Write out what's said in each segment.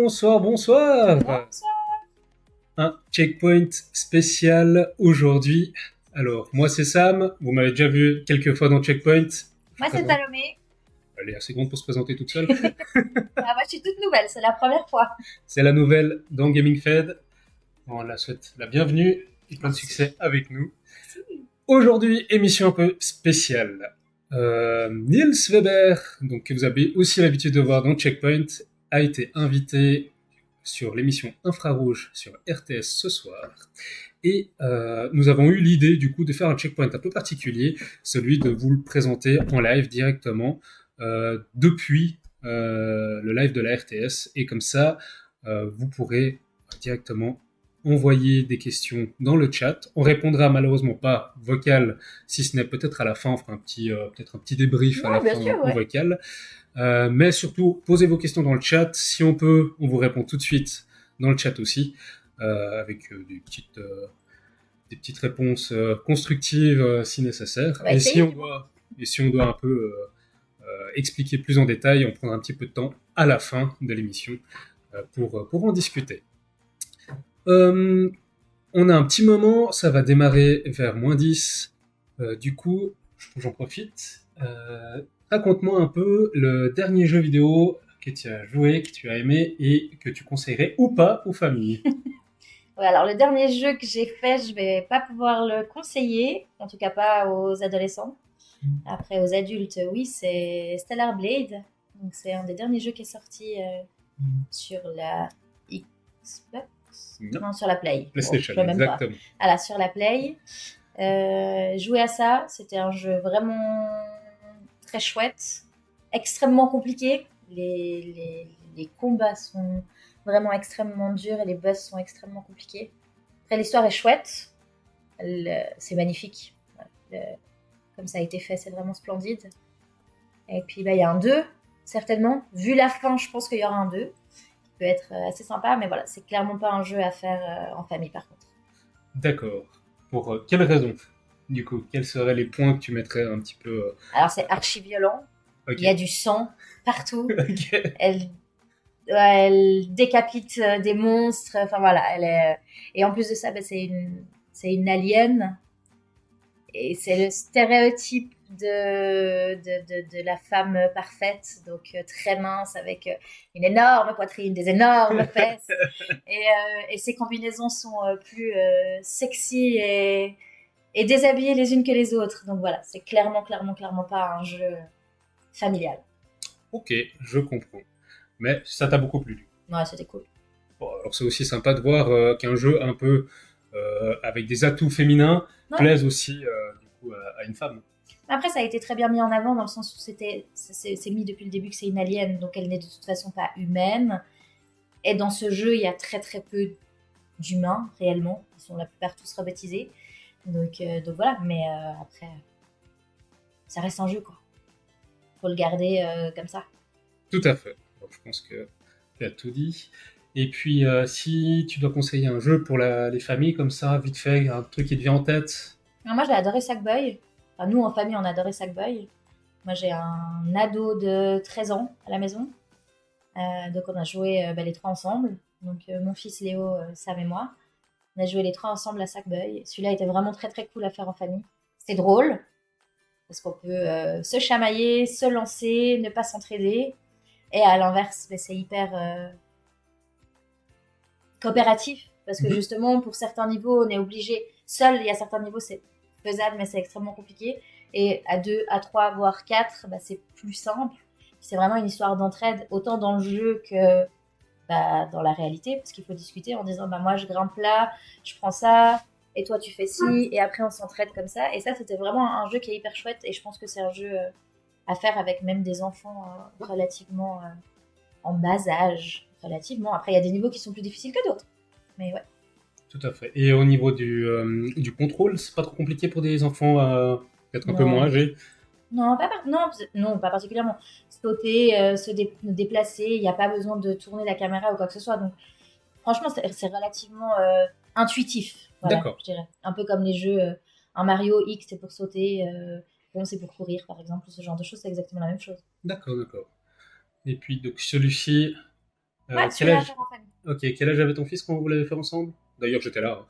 Bonsoir, bonsoir. Un checkpoint spécial aujourd'hui. Alors, moi c'est Sam, vous m'avez déjà vu quelques fois dans Checkpoint. Moi, c'est Salomé. Elle est assez grande pour se présenter toute seule. Moi, je suis toute nouvelle, c'est la première fois. C'est la nouvelle dans Gaming Fed. On la souhaite la bienvenue et plein de succès avec nous. Aujourd'hui, émission un peu spéciale. Niels Weber, donc, que vous avez aussi l'habitude de voir dans Checkpoint, a été invité sur l'émission Infrarouge sur RTS ce soir. Et nous avons eu l'idée du coup de faire un checkpoint un peu particulier, celui de vous le présenter en live directement depuis le live de la RTS. Et comme ça, vous pourrez directement envoyer des questions dans le chat. On répondra malheureusement pas vocal, si ce n'est peut-être à la fin, on fera peut-être un petit débrief à la fin sûr, en vocal. Mais surtout, posez vos questions dans le chat. Si on peut, on vous répond tout de suite dans le chat aussi, avec des petites réponses constructives si nécessaire. Et si on doit un peu expliquer plus en détail, on prendra un petit peu de temps à la fin de l'émission pour en discuter. On a un petit moment, ça va démarrer vers -10. Du coup, j'en profite. Raconte-moi un peu le dernier jeu vidéo que tu as joué, que tu as aimé et que tu conseillerais ou pas aux familles. Ouais, alors le dernier jeu que j'ai fait, je vais pas pouvoir le conseiller, en tout cas pas aux adolescents. Après, aux adultes, oui, c'est Stellar Blade. Donc, c'est un des derniers jeux qui est sorti sur la Xbox. Non, sur la Play. PlayStation, je sais même exactement. pas. Voilà, sur la Play. Jouer à ça, c'était un jeu vraiment très chouette, extrêmement compliqué. Les combats sont vraiment extrêmement durs et les boss sont extrêmement compliqués. Après, l'histoire est chouette. C'est magnifique. Comme ça a été fait, c'est vraiment splendide. Et puis, il y a un 2, certainement. Vu la fin, je pense qu'il y aura un 2. Qui peut être assez sympa, mais voilà, c'est clairement pas un jeu à faire en famille, par contre. D'accord. Pour quelles raisons, du coup? Quels seraient les points que tu mettrais un petit peu... Alors, c'est archi violent. Okay. Il y a du sang partout. Okay. Elle décapite des monstres. Enfin, voilà. Et en plus de ça, c'est une alien. Et c'est le stéréotype de la femme parfaite, donc très mince, avec une énorme poitrine, des énormes fesses. Et ses combinaisons sont plus sexy et déshabillées les unes que les autres. Donc voilà, c'est clairement pas un jeu familial. Ok, je comprends. Mais ça t'a beaucoup plu. Ouais, c'était cool. Bon, alors c'est aussi sympa de voir qu'un jeu un peu avec des atouts féminins plaise aussi du coup à une femme. Après, ça a été très bien mis en avant dans le sens où c'est mis depuis le début que c'est une alien, donc elle n'est de toute façon pas humaine. Et dans ce jeu, il y a très très peu d'humains réellement. Ils sont la plupart tous robotisés. Donc voilà, mais après, ça reste un jeu, quoi. Faut le garder comme ça. Tout à fait. Donc, je pense que tu as tout dit. Et puis, si tu dois conseiller un jeu pour les familles comme ça, vite fait, un truc qui te vient en tête. Alors moi, j'ai adoré Sackboy. Enfin, nous, en famille, on a adoré Sackboy. Moi, j'ai un ado de 13 ans à la maison. Donc, on a joué les trois ensemble. Donc, mon fils Léo, Sam et moi. On a joué les trois ensemble à Sackboy. Celui-là était vraiment très très cool à faire en famille. C'est drôle, parce qu'on peut se chamailler, se lancer, ne pas s'entraider. Et à l'inverse, c'est hyper coopératif, parce que justement, pour certains niveaux, on est obligé. Seul, il y a certains niveaux, c'est faisable, mais c'est extrêmement compliqué. Et à 2, à 3, voire 4, c'est plus simple. C'est vraiment une histoire d'entraide, autant dans le jeu que dans la réalité, parce qu'il faut discuter en disant moi je grimpe là, je prends ça, et toi tu fais ci, et après on s'entraide comme ça. Et ça, c'était vraiment un jeu qui est hyper chouette, et je pense que c'est un jeu à faire avec même des enfants relativement en bas âge. Relativement. Après, il y a des niveaux qui sont plus difficiles que d'autres. Mais ouais. Tout à fait. Et au niveau du contrôle, c'est pas trop compliqué pour des enfants peut-être un peu moins âgés? Non, pas particulièrement. Sauter, se déplacer, il n'y a pas besoin de tourner la caméra ou quoi que ce soit. Donc, franchement, c'est relativement intuitif. Voilà, d'accord. Je dirais. Un peu comme les jeux, un Mario X, c'est pour sauter, c'est pour courir, par exemple, ce genre de choses, c'est exactement la même chose. D'accord. Et puis, donc, celui-ci, Ouais, Quel celui-là, âge faire en famille. Ok, quel âge avait ton fils quand vous l'avez fait ensemble? D'ailleurs, j'étais là.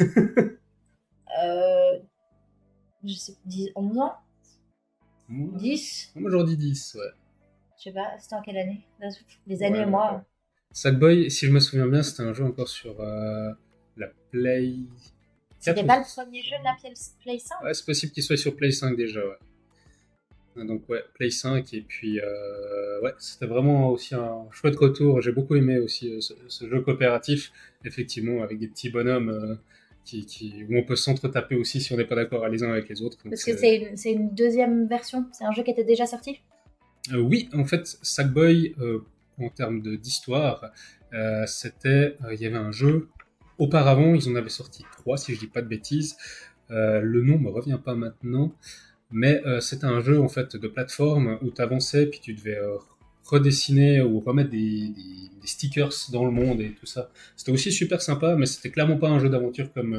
Euh, je sais, 10, 11 ans? Moi, 10? moi j'en dis 10, ouais. Je sais pas, c'était en quelle année? Les années Ouais, et moi. Sackboy, si je me souviens bien, c'était un jeu encore sur la Play C'était 4 ou... pas le premier jeu de la Play 5? Ouais, c'est possible qu'il soit sur Play 5 déjà, ouais. Donc ouais, Play 5, et puis ouais, c'était vraiment aussi un chouette retour. J'ai beaucoup aimé aussi ce jeu coopératif, effectivement, avec des petits bonhommes où on peut s'entre-taper aussi si on n'est pas d'accord les uns avec les autres. Donc Parce que c'est une deuxième version. C'est un jeu qui était déjà sorti. Oui, en fait, Sackboy, en termes d'histoire, il y avait un jeu. Auparavant, ils en avaient sorti trois, si je dis pas de bêtises. Le nom me revient pas maintenant, mais c'était un jeu en fait de plateforme où tu avançais, puis tu devais redessiner ou remettre des stickers dans le monde et tout ça. C'était aussi super sympa, mais c'était clairement pas un jeu d'aventure comme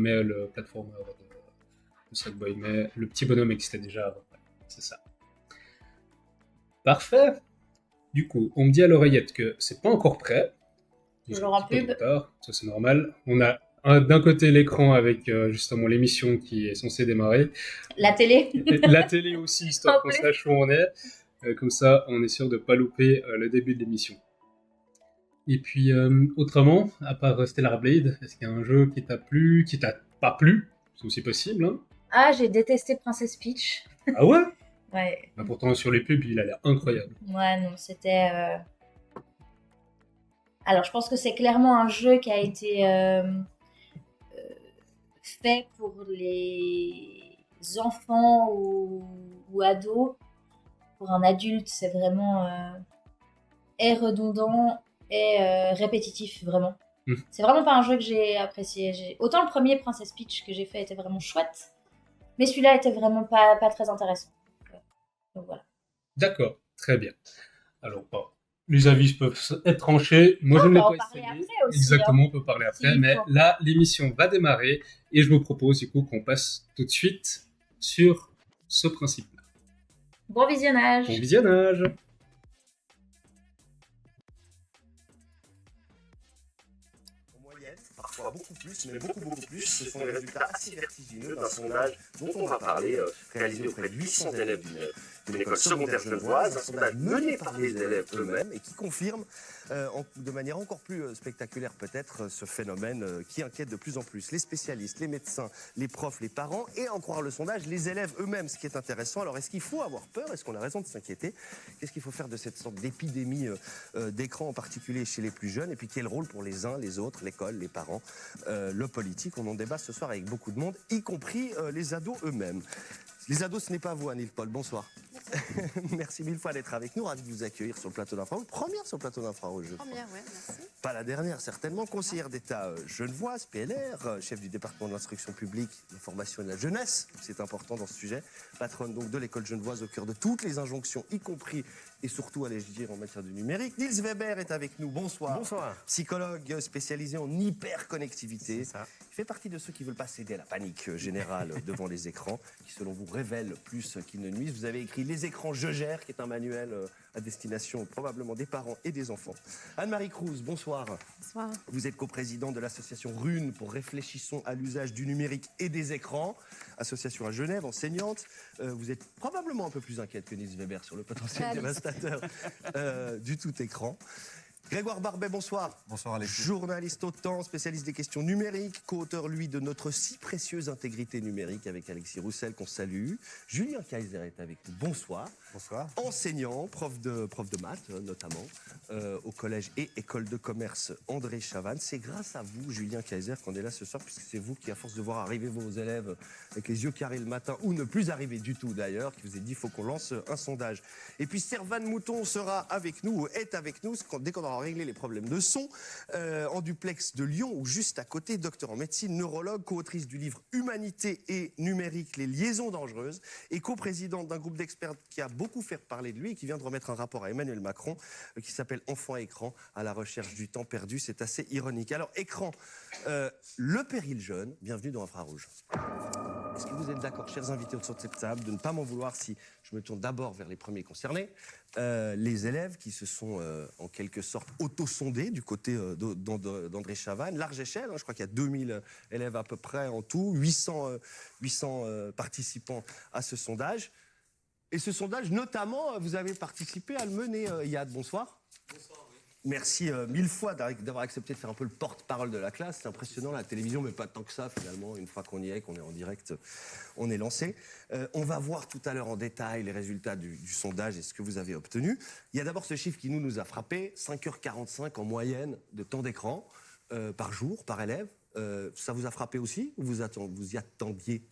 est le platformer de Sackboy. Mais le petit bonhomme existait déjà avant. C'est ça. Parfait. Du coup, on me dit à l'oreillette que c'est pas encore prêt. J'ai un Toujours en petit peu de pub. retard, ça c'est normal. On a d'un côté l'écran avec justement l'émission qui est censée démarrer. La télé. La télé aussi, histoire En qu'on plus. sache où on est. Comme ça, on est sûr de pas louper le début de l'émission. Et puis, autrement, à part Stellar Blade, est-ce qu'il y a un jeu qui t'a plu, qui t'a pas plu? C'est aussi possible, hein. Ah, j'ai détesté Princess Peach. Ah ouais? Ouais. Bah pourtant, sur les pubs, il a l'air incroyable. Ouais, non, c'était. Alors, je pense que c'est clairement un jeu qui a été fait pour les enfants ou ados. Pour un adulte, c'est vraiment est redondant et répétitif, vraiment. Mm. C'est vraiment pas un jeu que j'ai apprécié. Autant le premier Princess Peach que j'ai fait était vraiment chouette, mais celui-là était vraiment pas très intéressant. Donc voilà. D'accord, très bien. Alors, bon, les avis peuvent être tranchés. Moi, je ne l'ai On pas peut en parler essayé. après aussi. Exactement, Hein. on peut parler après. S'il Mais faut. là, l'émission va démarrer et je vous propose du coup qu'on passe tout de suite sur ce principe-là. Bon visionnage. Bon visionnage. Parfois beaucoup plus, mais beaucoup plus. Ce sont les résultats assez vertigineux d'un sondage dont on va parler, réalisé auprès de 800 élèves d'une école secondaire genevoise, un sondage mené par les élèves eux-mêmes et qui confirme de manière encore plus spectaculaire peut-être ce phénomène qui inquiète de plus en plus les spécialistes, les médecins, les profs, les parents et à en croire le sondage, les élèves eux-mêmes, ce qui est intéressant. Alors est-ce qu'il faut avoir peur? Est-ce qu'on a raison de s'inquiéter? Qu'est-ce qu'il faut faire de cette sorte d'épidémie d'écran en particulier chez les plus jeunes? Et puis quel rôle pour les uns, les autres, l'école, les parents, le politique? On en débat ce soir avec beaucoup de monde, y compris les ados eux-mêmes. Les ados, ce n'est pas vous, Anil Paul. Bonsoir. Merci mille fois d'être avec nous. Ravi de vous accueillir sur le plateau d'Infrarouge. Première sur le plateau d'Infrarouge, je crois. Première, ouais, merci. Pas la dernière, certainement. Conseillère d'État genevoise, PLR, chef du département de l'instruction publique, de la formation et de la jeunesse. C'est important dans ce sujet. Patronne donc de l'école genevoise au cœur de toutes les injonctions, y compris et surtout, allais-je dire, en matière de numérique. Niels Weber est avec nous. Bonsoir. Bonsoir. Psychologue spécialisé en hyperconnectivité. C'est ça. Il fait partie de ceux qui ne veulent pas céder à la panique générale devant les écrans, qui selon vous révèlent plus qu'ils ne nuisent. Vous avez écrit Les écrans, je gère, qui est un manuel à destination probablement des parents et des enfants. Anne-Marie Cruz, bonsoir. Bonsoir. Vous êtes coprésidente de l'association RUNE pour Réfléchissons à l'usage du numérique et des écrans, association à Genève, enseignante. Vous êtes probablement un peu plus inquiète que Niels Weber sur le potentiel dévastateur du tout écran. Grégoire Barbet, bonsoir. Bonsoir Alexis. Journaliste au temps, spécialiste des questions numériques, co-auteur, lui, de notre si précieuse intégrité numérique avec Alexis Roussel, qu'on salue. Julien Kaiser est avec nous. Bonsoir. Bonsoir. Enseignant, prof de maths, notamment, au collège et école de commerce André Chavannes. C'est grâce à vous, Julien Kaiser, qu'on est là ce soir, puisque c'est vous qui, à force de voir arriver vos élèves avec les yeux carrés le matin, ou ne plus arriver du tout d'ailleurs, qui vous a dit qu'il faut qu'on lance un sondage. Et puis Servane Mouton sera avec nous, ou est avec nous, dès qu'on aura réglé les problèmes de son, en duplex de Lyon, ou juste à côté, docteur en médecine, neurologue, co-autrice du livre Humanité et numérique, les liaisons dangereuses, et coprésidente d'un groupe d'experts qui a beaucoup fait parler de lui et qui vient de remettre un rapport à Emmanuel Macron qui s'appelle Enfants à écran, à la recherche du temps perdu. C'est assez ironique. Alors, écran, le péril jeune, bienvenue dans Infrarouge. Est-ce que vous êtes d'accord, chers invités autour de cette table, de ne pas m'en vouloir si je me tourne d'abord vers les premiers concernés, les élèves qui se sont en quelque sorte auto-sondés du côté d'André Chavannes, large échelle, hein, je crois qu'il y a 2000 élèves à peu près en tout, 800 participants à ce sondage. Et ce sondage, notamment, vous avez participé à le mener, Yad. Bonsoir. Bonsoir, oui. Merci mille fois d'avoir accepté de faire un peu le porte-parole de la classe. C'est impressionnant, la télévision, mais pas tant que ça, finalement. Une fois qu'on y est, qu'on est en direct, on est lancé. On va voir tout à l'heure en détail les résultats du sondage et ce que vous avez obtenu. Il y a d'abord ce chiffre qui nous a frappé, 5h45 en moyenne de temps d'écran par jour, par élève. Ça vous a frappé aussi ou vous y attendiez ?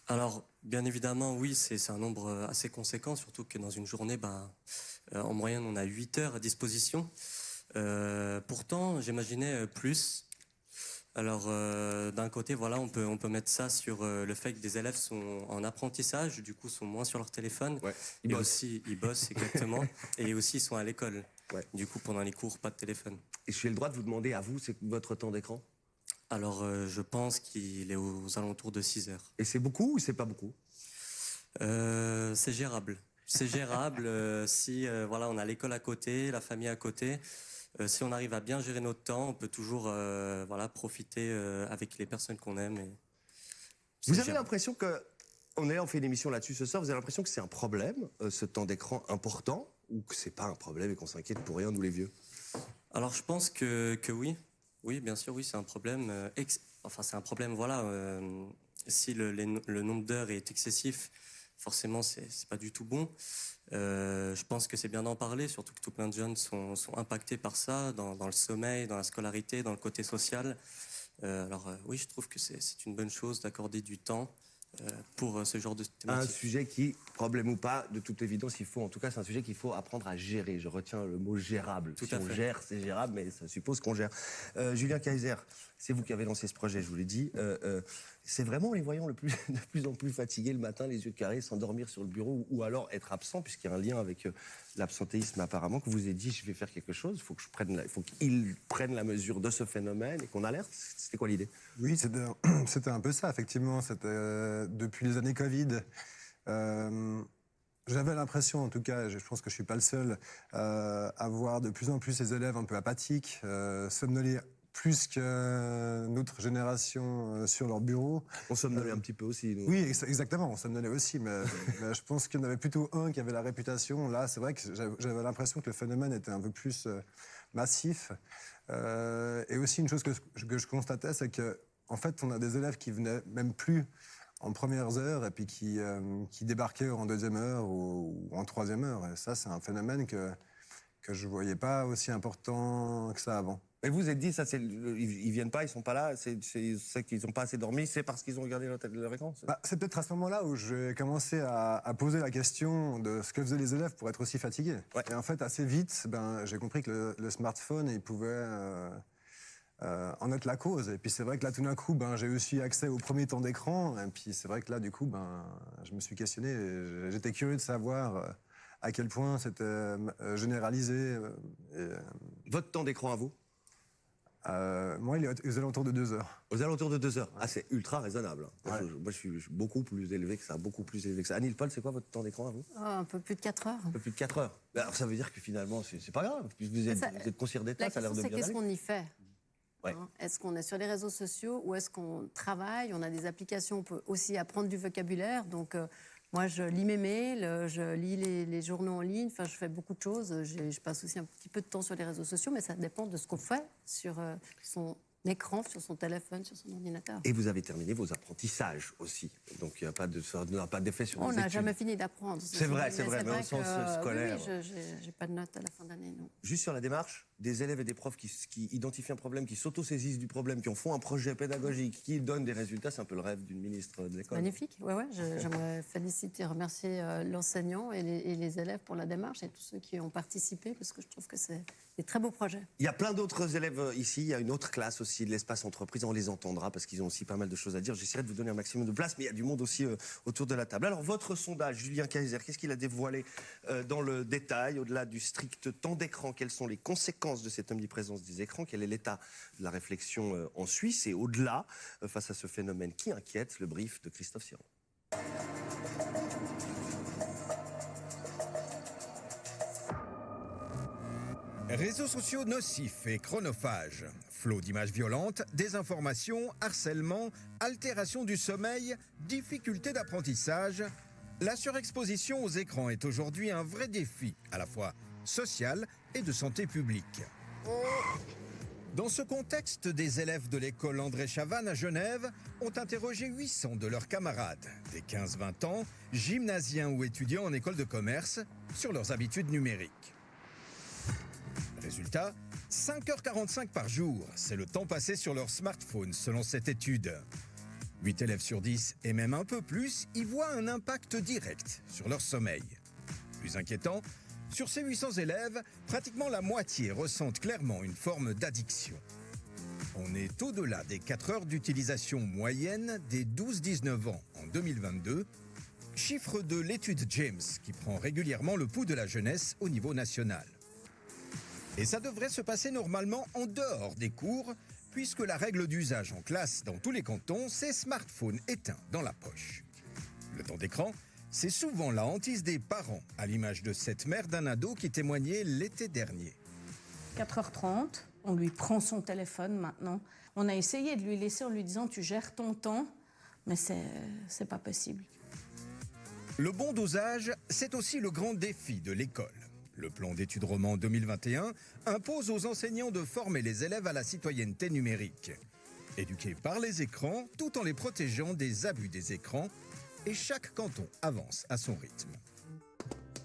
Alors, bien évidemment, oui, c'est un nombre assez conséquent, surtout que dans une journée, en moyenne, on a 8 heures à disposition. Pourtant, j'imaginais plus. Alors, d'un côté, voilà, on peut mettre ça sur le fait que des élèves sont en apprentissage, du coup, sont moins sur leur téléphone. Ouais, ils bossent, exactement. Et aussi, ils sont à l'école. Ouais. Du coup, pendant les cours, pas de téléphone. Et j'ai le droit de vous demander, à vous, c'est votre temps d'écran ? Alors, je pense qu'il est aux alentours de 6 heures. Et c'est beaucoup ou c'est pas beaucoup ? C'est gérable. C'est gérable si voilà, on a l'école à côté, la famille à côté. Si on arrive à bien gérer notre temps, on peut toujours voilà, profiter avec les personnes qu'on aime. Et vous avez l'impression que, on fait une émission là-dessus ce soir, vous avez l'impression que c'est un problème, ce temps d'écran important, ou que c'est pas un problème et qu'on s'inquiète pour rien, nous les vieux ? Alors je pense que oui. Oui, bien sûr, oui, c'est un problème. Enfin, c'est un problème, voilà. Si le nombre d'heures est excessif, forcément, c'est pas du tout bon. Je pense que c'est bien d'en parler, surtout que tout plein de jeunes sont impactés par ça, dans le sommeil, dans la scolarité, dans le côté social. Oui, je trouve que c'est une bonne chose d'accorder du temps pour ce genre de thématique. Un sujet qui, problème ou pas, de toute évidence, en tout cas, c'est un sujet qu'il faut apprendre à gérer. Je retiens le mot gérable. Tout si à on fait. gère, c'est gérable, mais ça suppose qu'on gère. Julien Kaiser, c'est vous qui avez lancé ce projet, je vous l'ai dit. C'est vraiment les voyants de plus en plus fatigués le matin, les yeux carrés, s'endormir sur le bureau ou alors être absent, puisqu'il y a un lien avec l'absentéisme apparemment, que vous avez dit, je vais faire quelque chose, il faut qu'ils prennent la mesure de ce phénomène et qu'on alerte. C'était quoi l'idée ? Oui, c'était un peu ça, effectivement. Depuis les années Covid, j'avais l'impression, en tout cas, je pense que je suis pas le seul, à voir de plus en plus ces élèves un peu apathiques, somnolés plus que notre génération sur leur bureau. On somnolait un petit peu aussi, nous. Oui, exactement, on somnolait aussi, mais je pense qu'il y en avait plutôt un qui avait la réputation. Là, c'est vrai que j'avais l'impression que le phénomène était un peu plus massif. Et aussi, une chose que je constatais, c'est que, en fait, on a des élèves qui venaient même plus en premières heures et puis qui débarquaient en deuxième heure ou en troisième heure. Et ça, c'est un phénomène que je voyais pas aussi important que ça avant. Et vous êtes dit, ils viennent pas, ils sont pas là, c'est qu'ils ont pas assez dormi, c'est parce qu'ils ont regardé leur écran ? C'est peut-être à ce moment-là où j'ai commencé à poser la question de ce que faisaient les élèves pour être aussi fatigués. Ouais. Et en fait, assez vite, j'ai compris que le smartphone, il pouvait en être la cause. Et puis c'est vrai que là, tout d'un coup, j'ai aussi accès au premier temps d'écran. Et puis c'est vrai que là, du coup, je me suis questionné. Et j'étais curieux de savoir à quel point c'était généralisé. Votre temps d'écran à vous ? Moi, il est aux alentours de 2 heures. Aux alentours de 2 heures. Ah, c'est ultra raisonnable. Ouais. Moi, je suis beaucoup plus élevé que ça, Annie Paul, c'est quoi votre temps d'écran à vous ? Un peu plus de 4 heures. Un peu plus de 4 heures. Alors, ça veut dire que finalement, c'est pas grave. Vous êtes conseillère d'État, La ça a l'air question, de c'est bien qu'est-ce aller. qu'on y fait ? Ouais. Est-ce qu'on est sur les réseaux sociaux ou est-ce qu'on travaille ? On a des applications, on peut aussi apprendre du vocabulaire. Donc, moi, je lis mes mails, je lis les journaux en ligne. Enfin, je fais beaucoup de choses. Je passe aussi un petit peu de temps sur les réseaux sociaux, mais ça dépend de ce qu'on fait sur son écran, sur son téléphone, sur son ordinateur. Et vous avez terminé vos apprentissages aussi. Donc, ça n'a pas d'effet sur vos On études. n'a jamais fini d'apprendre. C'est vrai, mais au sens scolaire. Oui, j'ai pas de notes à la fin d'année, non. Juste sur la démarche, des élèves et des profs qui identifient un problème, qui s'autosaisissent du problème, qui en font un projet pédagogique, qui donnent des résultats, c'est un peu le rêve d'une ministre de l'école. Magnifique, ouais. J'aimerais féliciter et remercier l'enseignant et les élèves pour la démarche et tous ceux qui ont participé, parce que je trouve que c'est des très beaux projets. Il y a plein d'autres élèves ici, il y a une autre classe aussi de l'espace entreprise, on les entendra parce qu'ils ont aussi pas mal de choses à dire. J'essaierai de vous donner un maximum de place, mais il y a du monde aussi autour de la table. Alors, votre sondage, Julien Kaiser, qu'est-ce qu'il a dévoilé dans le détail, au-delà du strict temps d'écran ? Quelles sont les conséquences conséquences de cette omniprésence des écrans? Quel est l'état de la réflexion en Suisse et au-delà face à ce phénomène qui inquiète? Le brief de Christophe Siron. Réseaux sociaux nocifs et chronophages, flot d'images violentes, désinformation, harcèlement, altération du sommeil, difficultés d'apprentissage. La surexposition aux écrans est aujourd'hui un vrai défi, à la fois social et de santé publique. Dans ce contexte, des élèves de l'école André Chavannes à Genève ont interrogé 800 de leurs camarades, des 15-20 ans, gymnasiens ou étudiants en école de commerce, sur leurs habitudes numériques. Résultat, 5h45 par jour, c'est le temps passé sur leur smartphone selon cette étude. 8 élèves sur 10, et même un peu plus, y voient un impact direct sur leur sommeil. Plus inquiétant, sur ces 800 élèves, pratiquement la moitié ressentent clairement une forme d'addiction. On est au-delà des 4 heures d'utilisation moyenne des 12-19 ans en 2022, chiffre de l'étude James qui prend régulièrement le pouls de la jeunesse au niveau national. Et ça devrait se passer normalement en dehors des cours, puisque la règle d'usage en classe dans tous les cantons, c'est smartphone éteint dans la poche. Le temps d'écran, c'est souvent la hantise des parents, à l'image de cette mère d'un ado qui témoignait l'été dernier. 4h30, on lui prend son téléphone maintenant. On a essayé de lui laisser en lui disant « tu gères ton temps », mais c'est pas possible. Le bon dosage, c'est aussi le grand défi de l'école. Le plan d'études roman 2021 impose aux enseignants de former les élèves à la citoyenneté numérique. Éduqués par les écrans, tout en les protégeant des abus des écrans, et chaque canton avance à son rythme.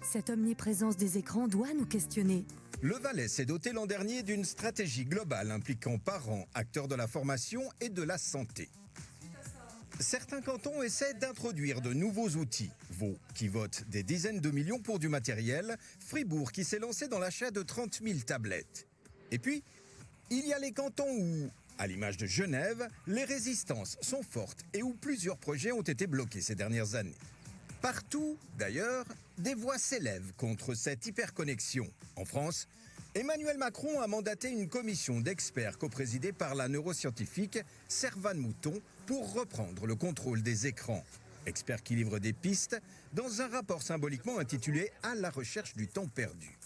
Cette omniprésence des écrans doit nous questionner. Le Valais s'est doté l'an dernier d'une stratégie globale impliquant parents, acteurs de la formation et de la santé. Certains cantons essaient d'introduire de nouveaux outils. Vaud, qui vote des dizaines de millions pour du matériel. Fribourg, qui s'est lancé dans l'achat de 30 000 tablettes. Et puis, il y a les cantons où, à l'image de Genève, les résistances sont fortes et où plusieurs projets ont été bloqués ces dernières années. Partout, d'ailleurs, des voix s'élèvent contre cette hyperconnexion. En France, Emmanuel Macron a mandaté une commission d'experts coprésidée par la neuroscientifique Servane Mouton pour reprendre le contrôle des écrans. Experts qui livrent des pistes dans un rapport symboliquement intitulé « À la recherche du temps perdu ».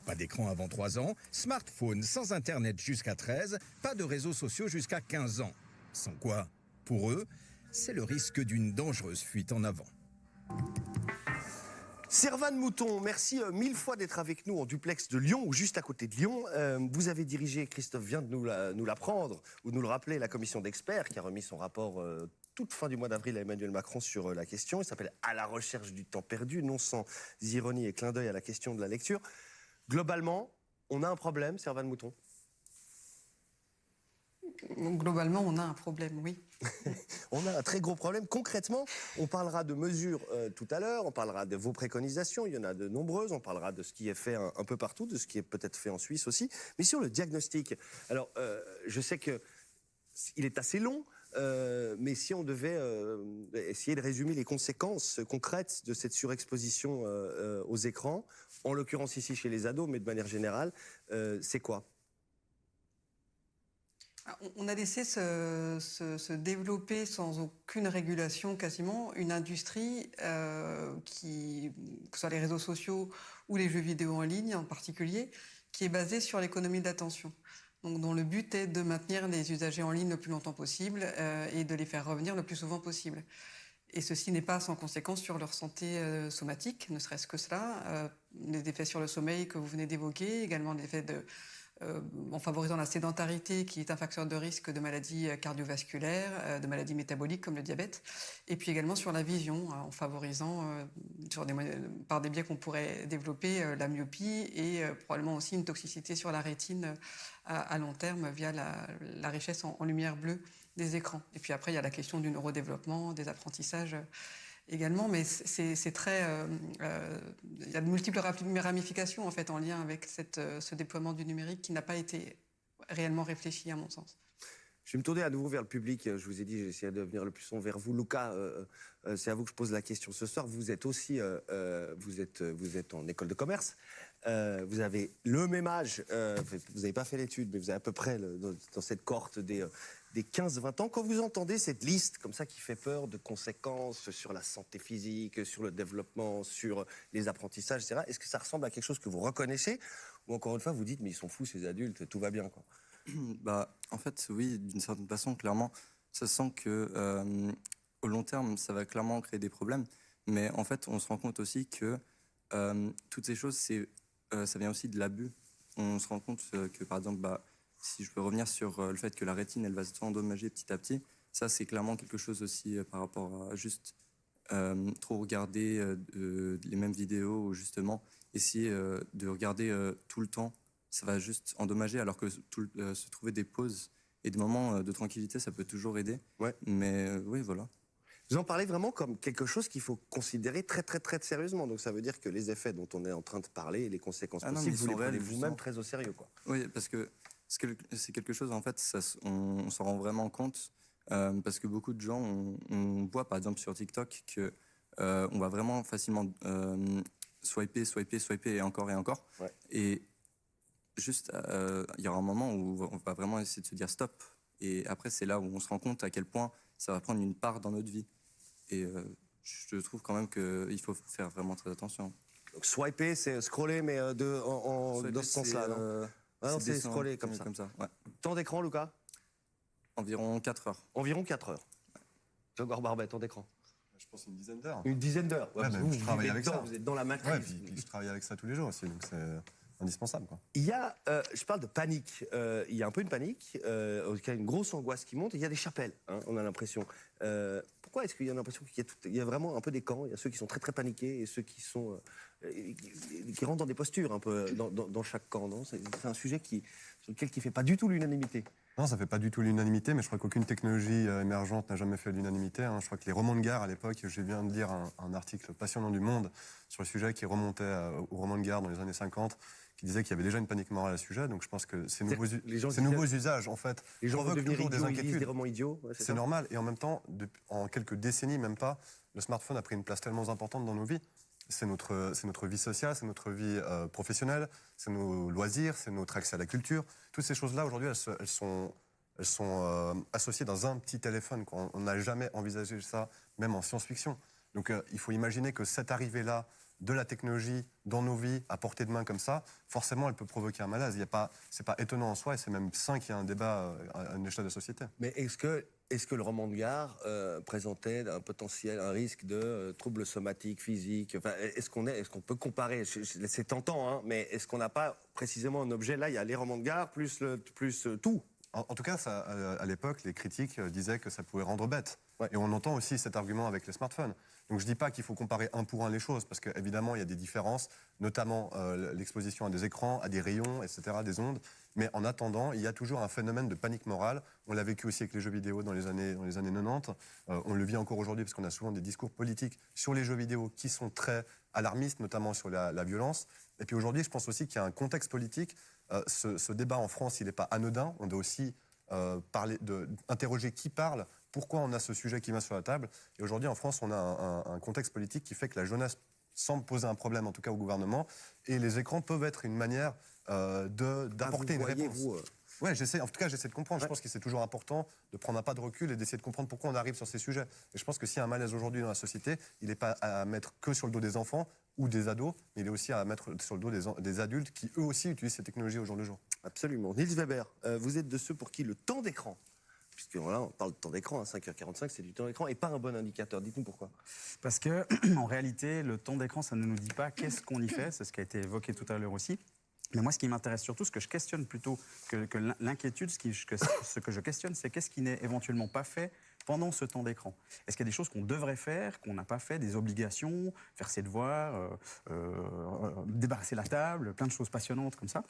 Pas d'écran avant 3 ans, smartphone sans Internet jusqu'à 13, pas de réseaux sociaux jusqu'à 15 ans. Sans quoi, pour eux, c'est le risque d'une dangereuse fuite en avant. Servane Mouton, merci 1000 fois d'être avec nous en duplex de Lyon ou juste à côté de Lyon. Vous avez dirigé, Christophe vient de nous l'apprendre ou nous le rappeler, la commission d'experts qui a remis son rapport toute fin du mois d'avril à Emmanuel Macron sur la question. Il s'appelle « À la recherche du temps perdu », non sans ironie et clin d'œil à la question de la lecture. Globalement, on a un problème, Servane Mouton? Globalement, on a un problème, oui. On a un très gros problème. Concrètement, on parlera de mesures tout à l'heure, on parlera de vos préconisations, il y en a de nombreuses, on parlera de ce qui est fait un peu partout, de ce qui est peut-être fait en Suisse aussi. Mais sur le diagnostic, alors je sais qu'il est assez long, mais si on devait essayer de résumer les conséquences concrètes de cette surexposition aux écrans, en l'occurrence ici chez les ados, mais de manière générale, c'est quoi ? On a laissé se développer sans aucune régulation quasiment une industrie que ce soit les réseaux sociaux ou les jeux vidéo en ligne en particulier, qui est basée sur l'économie d'attention. Donc, dont le but est de maintenir les usagers en ligne le plus longtemps possible et de les faire revenir le plus souvent possible. Et ceci n'est pas sans conséquence sur leur santé somatique, ne serait-ce que cela. Les effets sur le sommeil que vous venez d'évoquer, également les effets en favorisant la sédentarité qui est un facteur de risque de maladies cardiovasculaires, de maladies métaboliques comme le diabète, et puis également sur la vision, en favorisant par des biais qu'on pourrait développer la myopie et probablement aussi une toxicité sur la rétine à long terme via la richesse en lumière bleue des écrans. Et puis après, il y a la question du neurodéveloppement, des apprentissages également, mais c'est très... il y a de multiples ramifications en fait en lien avec ce déploiement du numérique qui n'a pas été réellement réfléchi à mon sens. Je vais me tourner à nouveau vers le public. Je vous ai dit, j'essaie de venir le plus souvent vers vous. Luca, c'est à vous que je pose la question ce soir. Vous êtes aussi, vous êtes en école de commerce. Vous avez le même âge, vous n'avez pas fait l'étude, mais vous avez à peu près dans cette cohorte des 15-20 ans. Quand vous entendez cette liste comme ça qui fait peur de conséquences sur la santé physique, sur le développement, sur les apprentissages, etc., est-ce que ça ressemble à quelque chose que vous reconnaissez? Ou encore une fois, vous dites, mais ils sont fous ces adultes, tout va bien, quoi. Bah, en fait, oui, d'une certaine façon, clairement, ça sent que au long terme, ça va clairement créer des problèmes. Mais en fait, on se rend compte aussi que toutes ces choses, ça vient aussi de l'abus. On se rend compte que, par exemple, si je peux revenir sur le fait que la rétine, elle va se endommager petit à petit, ça, c'est clairement quelque chose aussi par rapport à juste trop regarder les mêmes vidéos, ou justement essayer de regarder tout le temps. Ça va juste endommager, alors que se trouver des pauses et des moments de tranquillité, ça peut toujours aider. Ouais. Mais oui, voilà. Vous en parlez vraiment comme quelque chose qu'il faut considérer très, très, très sérieusement. Donc ça veut dire que les effets dont on est en train de parler et les conséquences possibles, vous les prenez vous-même très au sérieux, quoi. Oui, parce que c'est quelque chose, en fait, on s'en rend vraiment compte. Parce que beaucoup de gens, on voit par exemple sur TikTok que on va vraiment facilement swiper et encore et encore. Ouais. Et juste, il y aura un moment où on va vraiment essayer de se dire stop. Et après, c'est là où on se rend compte à quel point ça va prendre une part dans notre vie. Et je trouve quand même qu'il faut faire vraiment très attention. Donc swiper, c'est scroller, mais dans ce sens-là, non? Non, c'est scroller comme ça. Ouais. Temps d'écran, Lucas? Environ 4 heures. Environ 4 heures. Togor Barbet, temps d'écran? Je pense une dizaine d'heures. Une dizaine d'heures. Ouais, vous, je travaille avec ça. Vous êtes dans la matrice. Ouais, puis je travaille avec ça tous les jours aussi, donc c'est indispensable, quoi. Il y a, je parle de panique, il y a un peu une panique, il y a une grosse angoisse qui monte, et il y a des chapelles, hein, on a l'impression. Pourquoi est-ce qu'il y a l'impression qu'il y a vraiment un peu des camps? Il y a ceux qui sont très très paniqués et ceux qui sont qui rentrent dans des postures un peu dans chaque camp, non? C'est un sujet sur lequel qui fait pas du tout l'unanimité. Non, ça fait pas du tout l'unanimité, mais je crois qu'aucune technologie émergente n'a jamais fait l'unanimité, hein. Je crois que les romans de gare, à l'époque, j'ai bien de lire un article passionnant du Monde sur le sujet qui remontait aux romans de gare dans les années 50, qui disait qu'il y avait déjà une panique morale à ce sujet. Donc je pense que ces nouveaux usages, en fait, les gens vont devenir toujours des idiots, ils lisent inquiétudes. des romans idiots. Ouais, c'est normal. Et en même temps, en quelques décennies, même pas, le smartphone a pris une place tellement importante dans nos vies. C'est notre vie sociale, c'est notre vie professionnelle, c'est nos loisirs, c'est notre accès à la culture. Toutes ces choses-là, aujourd'hui, elles sont associées dans un petit téléphone, quoi. On n'a jamais envisagé ça, même en science-fiction. Donc il faut imaginer que cette arrivée-là de la technologie dans nos vies, à portée de main comme ça, forcément, elle peut provoquer un malaise. C'est pas étonnant en soi, et c'est même sain qu'il y ait un débat à une échelle de société. Mais est-ce que le roman de gare présentait un risque de troubles somatiques, physiques? Enfin, est-ce qu'on peut comparer? C'est tentant, hein, mais est-ce qu'on n'a pas précisément un objet? Là, il y a les romans de gare plus tout. En tout cas, ça, à l'époque, les critiques disaient que ça pouvait rendre bête. Ouais. Et on entend aussi cet argument avec les smartphones. Donc je ne dis pas qu'il faut comparer un pour un les choses, parce qu'évidemment, il y a des différences, notamment l'exposition à des écrans, à des rayons, etc., des ondes. Mais en attendant, il y a toujours un phénomène de panique morale. On l'a vécu aussi avec les jeux vidéo dans les années 90. On le vit encore aujourd'hui, parce qu'on a souvent des discours politiques sur les jeux vidéo qui sont très alarmistes, notamment sur la violence. Et puis aujourd'hui, je pense aussi qu'il y a un contexte politique. Ce débat en France, il n'est pas anodin. On doit aussi interroger qui parle, pourquoi on a ce sujet qui vient sur la table. Et aujourd'hui, en France, on a un contexte politique qui fait que la jeunesse semble poser un problème, en tout cas au gouvernement. Et les écrans peuvent être une manière d'apporter une réponse. Ouais, en tout cas, j'essaie de comprendre. Ouais. Je pense que c'est toujours important de prendre un pas de recul et d'essayer de comprendre pourquoi on arrive sur ces sujets. Et je pense que s'il y a un malaise aujourd'hui dans la société, il n'est pas à mettre que sur le dos des enfants ou des ados, mais il est aussi à mettre sur le dos des adultes qui, eux aussi, utilisent ces technologies au jour le jour. Absolument. Niels Weber, vous êtes de ceux pour qui le temps d'écran, puisque voilà, on parle de temps d'écran, 5h45, c'est du temps d'écran, et pas un bon indicateur. Dites-nous pourquoi. Parce que, en réalité, le temps d'écran, ça ne nous dit pas qu'est-ce qu'on y fait, c'est ce qui a été évoqué tout à l'heure aussi. Mais moi, ce qui m'intéresse surtout, ce que je questionne plutôt que l'inquiétude, ce que je questionne, c'est qu'est-ce qui n'est éventuellement pas fait pendant ce temps d'écran. Est-ce qu'il y a des choses qu'on devrait faire, qu'on n'a pas fait, des obligations, faire ses devoirs, débarrasser la table, plein de choses passionnantes comme ça.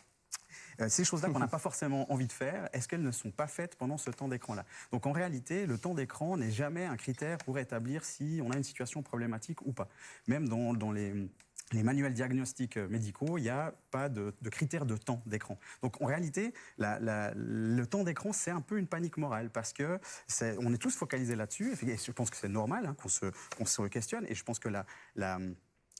Ces choses-là qu'on n'a pas forcément envie de faire, est-ce qu'elles ne sont pas faites pendant ce temps d'écran-là? Donc en réalité, le temps d'écran n'est jamais un critère pour établir si on a une situation problématique ou pas. Même dans les manuels diagnostiques médicaux, il n'y a pas de critères de temps d'écran. Donc en réalité, le temps d'écran, c'est un peu une panique morale parce que on est tous focalisés là-dessus. Et je pense que c'est normal, hein, qu'on se questionne. Et je pense que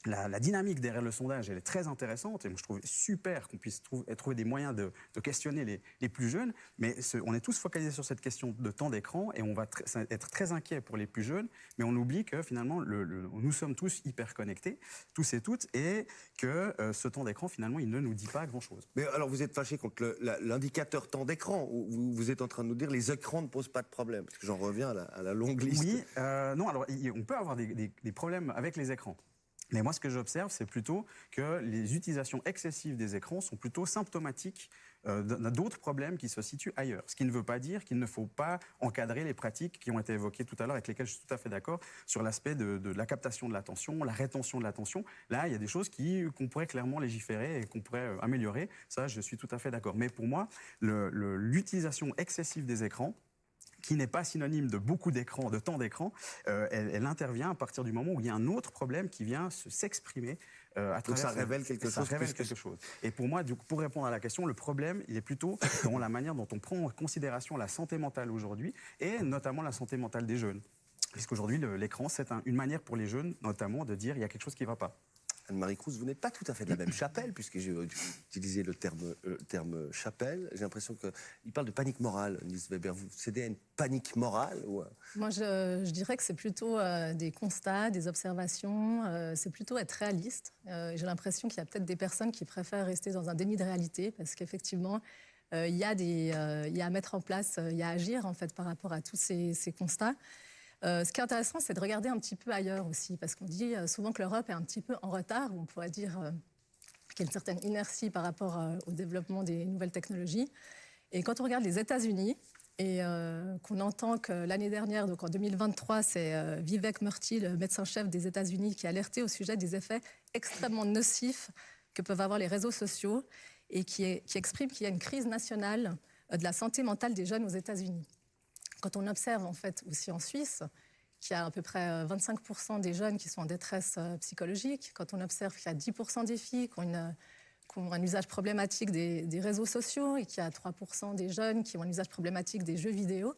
la dynamique derrière le sondage, elle est très intéressante. Et moi, je trouve super qu'on puisse trouver des moyens de questionner les plus jeunes. Mais on est tous focalisés sur cette question de temps d'écran et on va être très inquiets pour les plus jeunes. Mais on oublie que finalement, nous sommes tous hyper connectés, tous et toutes, et que ce temps d'écran, finalement, il ne nous dit pas grand-chose. Mais alors, vous êtes fâché contre l'indicateur temps d'écran, ou vous êtes en train de nous dire les écrans ne posent pas de problème? Parce que j'en reviens à la longue liste. Oui, non, alors on peut avoir des problèmes avec les écrans. Mais moi, ce que j'observe, c'est plutôt que les utilisations excessives des écrans sont plutôt symptomatiques d'autres problèmes qui se situent ailleurs. Ce qui ne veut pas dire qu'il ne faut pas encadrer les pratiques qui ont été évoquées tout à l'heure, avec lesquelles je suis tout à fait d'accord, sur l'aspect de la captation de l'attention, la rétention de l'attention. Là, il y a des choses qu'on pourrait clairement légiférer et qu'on pourrait améliorer. Ça, je suis tout à fait d'accord. Mais pour moi, l'utilisation excessive des écrans, qui n'est pas synonyme de beaucoup d'écran, de temps d'écran, elle intervient à partir du moment où il y a un autre problème qui vient s'exprimer à travers... Donc ça révèle quelque chose. Et pour moi, pour répondre à la question, le problème, il est plutôt dans la manière dont on prend en considération la santé mentale aujourd'hui, et notamment la santé mentale des jeunes. Puisqu'aujourd'hui, l'écran, c'est une manière pour les jeunes, notamment, de dire il y a quelque chose qui ne va pas. Anne-Marie Cruz, vous n'êtes pas tout à fait de la même chapelle, puisque j'ai utilisé le terme chapelle. J'ai l'impression qu'il parle de panique morale, Niels Weber. Vous cédez à une panique morale ou... Moi, je dirais que c'est plutôt des constats, des observations. C'est plutôt être réaliste. J'ai l'impression qu'il y a peut-être des personnes qui préfèrent rester dans un déni de réalité, parce qu'effectivement, il y a à mettre en place, il y a à agir en fait par rapport à tous ces constats. Ce qui est intéressant, c'est de regarder un petit peu ailleurs aussi, parce qu'on dit souvent que l'Europe est un petit peu en retard, ou on pourrait dire qu'il y a une certaine inertie par rapport au développement des nouvelles technologies. Et quand on regarde les États-Unis, et qu'on entend que l'année dernière, donc en 2023, c'est Vivek Murthy, le médecin-chef des États-Unis, qui a alerté au sujet des effets extrêmement nocifs que peuvent avoir les réseaux sociaux, et qui exprime qu'il y a une crise nationale de la santé mentale des jeunes aux États-Unis. Quand on observe, en fait, aussi en Suisse, qu'il y a à peu près 25% des jeunes qui sont en détresse psychologique, quand on observe qu'il y a 10% des filles qui ont un usage problématique des réseaux sociaux et qu'il y a 3% des jeunes qui ont un usage problématique des jeux vidéo.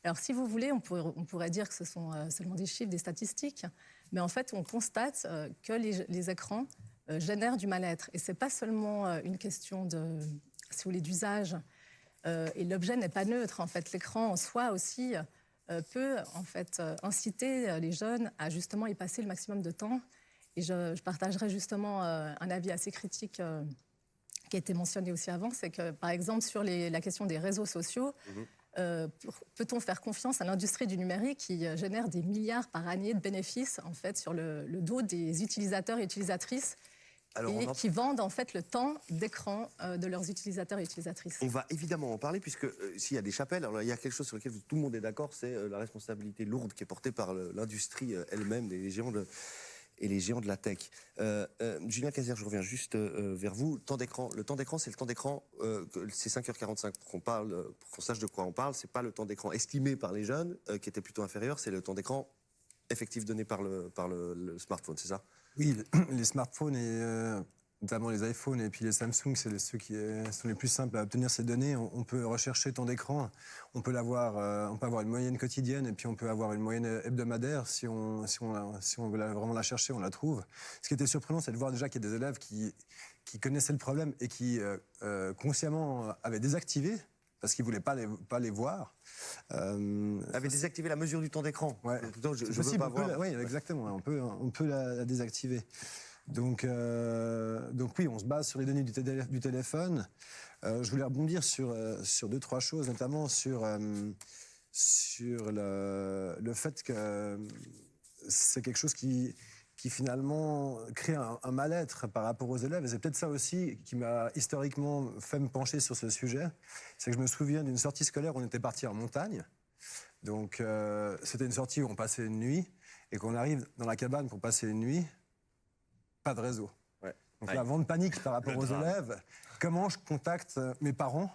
Alors, si vous voulez, on pourrait dire que ce sont seulement des chiffres, des statistiques, mais en fait, on constate que les écrans génèrent du mal-être. Et ce n'est pas seulement une question si vous voulez, d'usage. Et l'objet n'est pas neutre. En fait, l'écran en soi aussi peut en fait inciter les jeunes à justement y passer le maximum de temps. Et je partagerai justement un avis assez critique qui a été mentionné aussi avant, c'est que par exemple sur la question des réseaux sociaux, peut-on faire confiance à l'industrie du numérique qui génère des milliards par année de bénéfices en fait sur le dos des utilisateurs et utilisatrices? Qui vendent en fait le temps d'écran de leurs utilisateurs et utilisatrices. On va évidemment en parler, puisque s'il y a des chapelles, alors il y a quelque chose sur lequel tout le monde est d'accord, c'est la responsabilité lourde qui est portée par l'industrie elle-même, les géants de la tech. Julien Cazère, je reviens juste vers vous. Le temps d'écran, c'est le temps d'écran, c'est 5h45 pour qu'on sache de quoi on parle. C'est pas le temps d'écran estimé par les jeunes, qui était plutôt inférieur, c'est le temps d'écran effectif donné par le smartphone, c'est ça? Oui, les smartphones et notamment les iPhones et puis les Samsung, c'est ceux qui sont les plus simples à obtenir ces données. On peut rechercher temps d'écran, on peut avoir une moyenne quotidienne et puis on peut avoir une moyenne hebdomadaire. Si on veut vraiment la chercher, on la trouve. Ce qui était surprenant, c'est de voir déjà qu'il y a des élèves qui connaissaient le problème et qui consciemment avaient désactivé, parce qu'ils ne voulaient pas les voir. Avait désactivé la mesure du temps d'écran. Ouais. Je veux pas voir. Oui, exactement. On peut la désactiver. Donc oui, on se base sur les données du téléphone. Je voulais rebondir sur 2-3 choses, notamment sur le fait que c'est quelque chose qui finalement crée un mal-être par rapport aux élèves. Et c'est peut-être ça aussi qui m'a historiquement fait me pencher sur ce sujet. C'est que je me souviens d'une sortie scolaire où on était parti en montagne. Donc c'était une sortie où on passait une nuit et qu'on arrive dans la cabane pour passer une nuit, pas de réseau. Ouais. Donc là, avant de panique par rapport aux élèves, comment je contacte mes parents?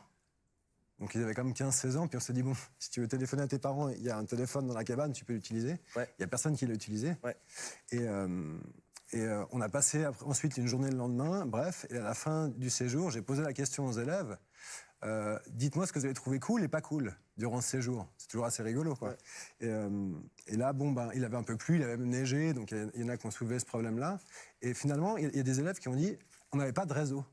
Donc ils avaient quand même 15-16 ans, puis on s'est dit, bon, si tu veux téléphoner à tes parents, il y a un téléphone dans la cabane, tu peux l'utiliser. Il n'y a personne qui l'a utilisé. Et on a passé ensuite une journée le lendemain, bref, et à la fin du séjour, j'ai posé la question aux élèves, Dites-moi ce que vous avez trouvé cool et pas cool durant ce séjour. C'est toujours assez rigolo, quoi. Et là, il avait un peu plu, il avait même neigé, donc il y en a qui ont soulevé ce problème-là. Et finalement, il y a des élèves qui ont dit on n'avait pas de réseau.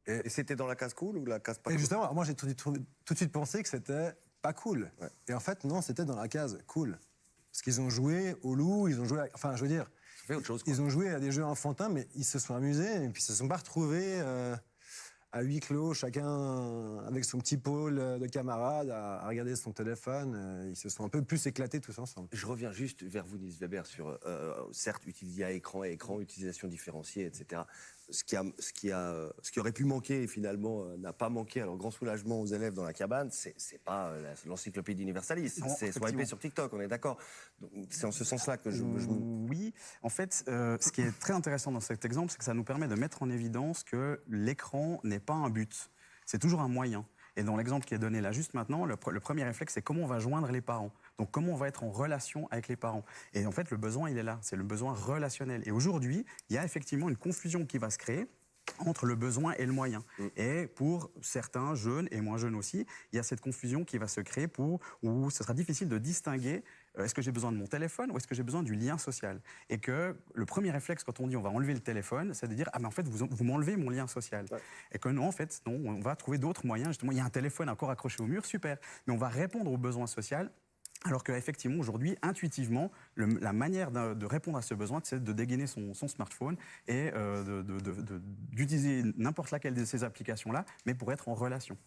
Et c'était dans la case cool ou la case pas Et cool? justement, moi j'ai tout de suite pensé que c'était pas cool. Ouais. Et en fait, non, c'était dans la case cool. Parce qu'ils ont joué au loup, ils ont joué enfin, je veux dire, autre chose, quoi. Ils ont joué à des jeux enfantins, mais ils se sont amusés et puis ils se sont pas retrouvés à huis clos, chacun avec son petit pôle de camarades à regarder son téléphone. Ils se sont un peu plus éclatés tous ensemble. Je reviens juste vers vous, Niels Weber, sur certes utiliser à écran et écran, utilisation différenciée, etc. Ce qui aurait pu manquer et finalement n'a pas manqué, alors grand soulagement aux élèves dans la cabane, c'est pas l'encyclopédie universaliste, c'est swiper sur TikTok, on est d'accord. C'est en ce sens-là que Oui, en fait, ce qui est très intéressant dans cet exemple, c'est que ça nous permet de mettre en évidence que l'écran n'est pas un but, c'est toujours un moyen. Et dans l'exemple qui est donné là juste maintenant, le premier réflexe, c'est comment on va joindre les parents. Donc comment on va être en relation avec les parents. Et en fait, le besoin, il est là, c'est le besoin relationnel. Et aujourd'hui, il y a effectivement une confusion qui va se créer entre le besoin et le moyen. Et pour certains jeunes, et moins jeunes aussi, il y a cette confusion qui va se créer où ce sera difficile de distinguer est-ce que j'ai besoin de mon téléphone ou est-ce que j'ai besoin du lien social. Et que le premier réflexe quand on dit on va enlever le téléphone, c'est de dire ah mais en fait vous m'enlevez mon lien social. Ouais. Et que non, en fait, non, on va trouver d'autres moyens. Justement, il y a un téléphone encore accroché au mur, super. Mais on va répondre aux besoins sociaux. Alors qu'effectivement, aujourd'hui, intuitivement, la manière de répondre à ce besoin, c'est de dégainer son smartphone et d'utiliser n'importe laquelle de ces applications-là, mais pour être en relation.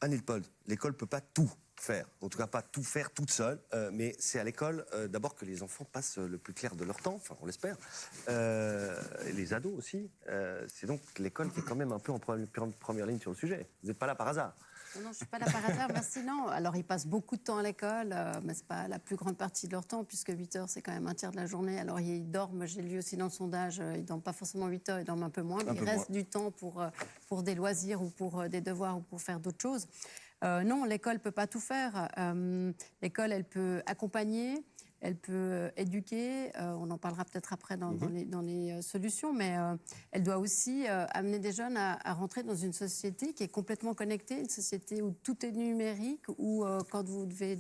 Anne Hilpold, l'école ne peut pas tout faire, en tout cas pas tout faire toute seule, mais c'est à l'école d'abord que les enfants passent le plus clair de leur temps, enfin on l'espère, les ados aussi. C'est donc l'école qui est quand même un peu en première ligne sur le sujet. Vous n'êtes pas là par hasard. Non, je ne suis pas là par hasard, merci, non. Alors, ils passent beaucoup de temps à l'école, mais ce n'est pas la plus grande partie de leur temps, puisque 8 heures, c'est quand même un tiers de la journée. Alors, ils dorment, j'ai lu aussi dans le sondage, ils ne dorment pas forcément 8 heures, ils dorment un peu moins, mais il reste du temps pour des loisirs ou pour des devoirs ou pour faire d'autres choses. Non, l'école ne peut pas tout faire. L'école, elle peut accompagner, elle peut éduquer, on en parlera peut-être après dans les solutions, mais elle doit aussi amener des jeunes à rentrer dans une société qui est complètement connectée, une société où tout est numérique, où quand vous devez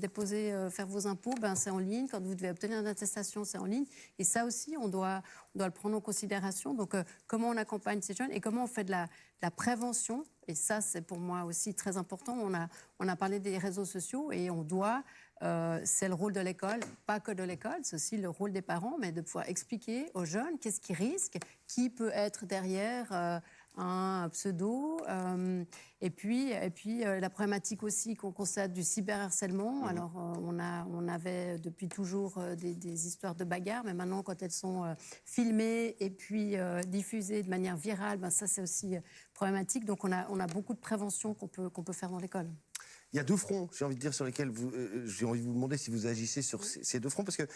faire vos impôts, c'est en ligne, quand vous devez obtenir une attestation, c'est en ligne. Et ça aussi, on doit le prendre en considération. Donc, comment on accompagne ces jeunes et comment on fait de la prévention. Et ça, c'est pour moi aussi très important. On a parlé des réseaux sociaux et on doit... c'est le rôle de l'école, pas que de l'école, c'est aussi le rôle des parents, mais de pouvoir expliquer aux jeunes qu'est-ce qu'ils risquent, qui peut être derrière un pseudo, et puis la problématique aussi qu'on constate du cyberharcèlement. Alors on avait depuis toujours des histoires de bagarres, mais maintenant quand elles sont filmées et puis diffusées de manière virale, ça c'est aussi problématique. Donc on a beaucoup de prévention qu'on peut faire dans l'école. Il y a deux fronts, j'ai envie de dire, sur lesquels j'ai envie de vous demander si vous agissez sur ces deux fronts, parce que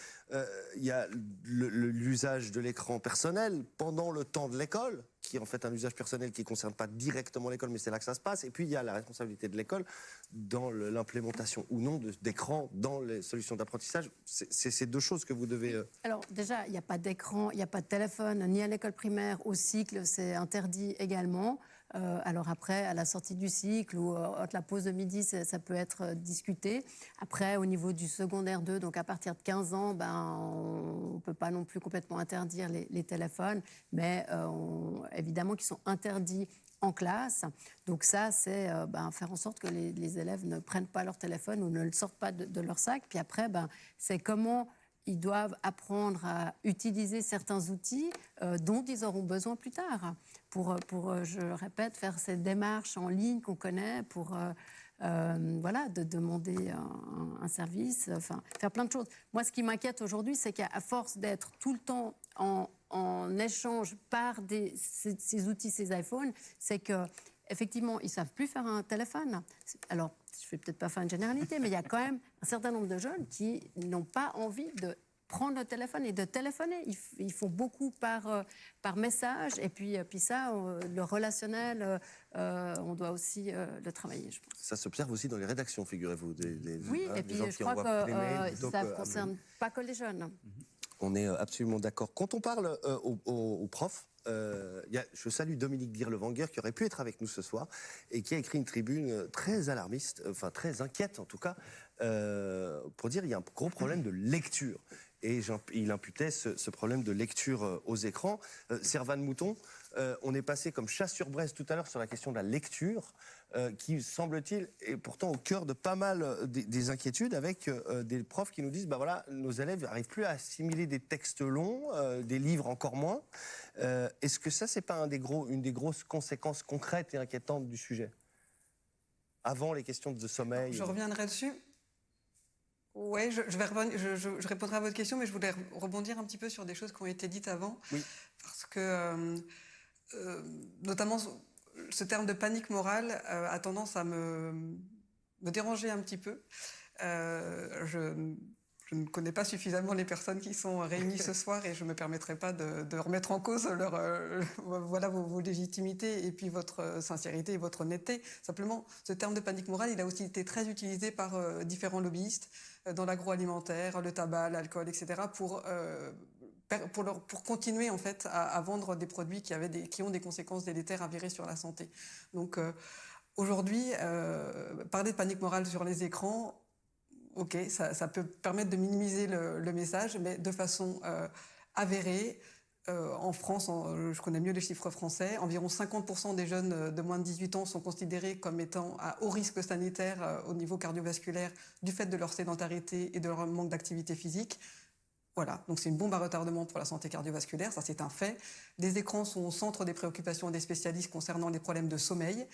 il y a l'usage de l'écran personnel pendant le temps de l'école, qui est en fait un usage personnel qui ne concerne pas directement l'école, mais c'est là que ça se passe. Et puis il y a la responsabilité de l'école dans l'implémentation ou non d'écran dans les solutions d'apprentissage. C'est ces deux choses que vous devez... Alors déjà, il n'y a pas d'écran, il n'y a pas de téléphone, ni à l'école primaire, au cycle, c'est interdit également. Alors après, à la sortie du cycle ou entre la pause de midi, ça peut être discuté. Après, au niveau du secondaire 2, donc à partir de 15 ans, on ne peut pas non plus complètement interdire les téléphones, mais évidemment qu'ils sont interdits en classe. Donc ça, c'est faire en sorte que les élèves ne prennent pas leur téléphone ou ne le sortent pas de leur sac. Puis après, c'est comment... Ils doivent apprendre à utiliser certains outils dont ils auront besoin plus tard pour, je le répète, faire ces démarches en ligne qu'on connaît, pour de demander un service, faire plein de choses. Moi, ce qui m'inquiète aujourd'hui, c'est qu'à force d'être tout le temps en échange par ces outils, ces iPhones, c'est que effectivement, ils ne savent plus faire un téléphone. Alors, je ne vais peut-être pas faire une généralité, mais il y a quand même un certain nombre de jeunes qui n'ont pas envie de prendre le téléphone et de téléphoner. Ils font beaucoup par message. Et puis ça, le relationnel, on doit aussi le travailler, je pense. Ça s'observe aussi dans les rédactions, figurez-vous. Oui, et puis je crois que ça ne concerne pas que les jeunes. On est absolument d'accord. Quand on parle aux profs, je salue Dominique Dirlewanger qui aurait pu être avec nous ce soir et qui a écrit une tribune très alarmiste, enfin très inquiète en tout cas, pour dire qu'il y a un gros problème de lecture. Et il imputait ce problème de lecture aux écrans. Servane Mouton, on est passé comme chat sur braise tout à l'heure sur la question de la lecture, qui, semble-t-il, est pourtant au cœur de pas mal des inquiétudes, avec des profs qui nous disent, voilà, nos élèves n'arrivent plus à assimiler des textes longs, des livres encore moins. Est-ce que ça, c'est pas une des grosses conséquences concrètes et inquiétantes du sujet? Avant les questions de sommeil. Je reviendrai dessus. Oui, je répondrai à votre question, mais je voulais rebondir un petit peu sur des choses qui ont été dites avant. Oui. Parce que, notamment, ce terme de panique morale a tendance à me déranger un petit peu. Je ne connais pas suffisamment les personnes qui sont réunies ce soir et je ne me permettrai pas de remettre en cause vos légitimités et puis votre sincérité et votre honnêteté. Simplement, ce terme de panique morale, il a aussi été très utilisé par différents lobbyistes dans l'agroalimentaire, le tabac, l'alcool, etc. pour continuer en fait à vendre des produits qui ont des conséquences délétères avérées sur la santé. Donc aujourd'hui, parler de panique morale sur les écrans, ok, ça peut permettre de minimiser le message, mais de façon avérée. En France, je connais mieux les chiffres français, environ 50% des jeunes de moins de 18 ans sont considérés comme étant à haut risque sanitaire au niveau cardiovasculaire du fait de leur sédentarité et de leur manque d'activité physique. Voilà, donc c'est une bombe à retardement pour la santé cardiovasculaire, ça c'est un fait. Les écrans sont au centre des préoccupations des spécialistes concernant les problèmes de sommeil.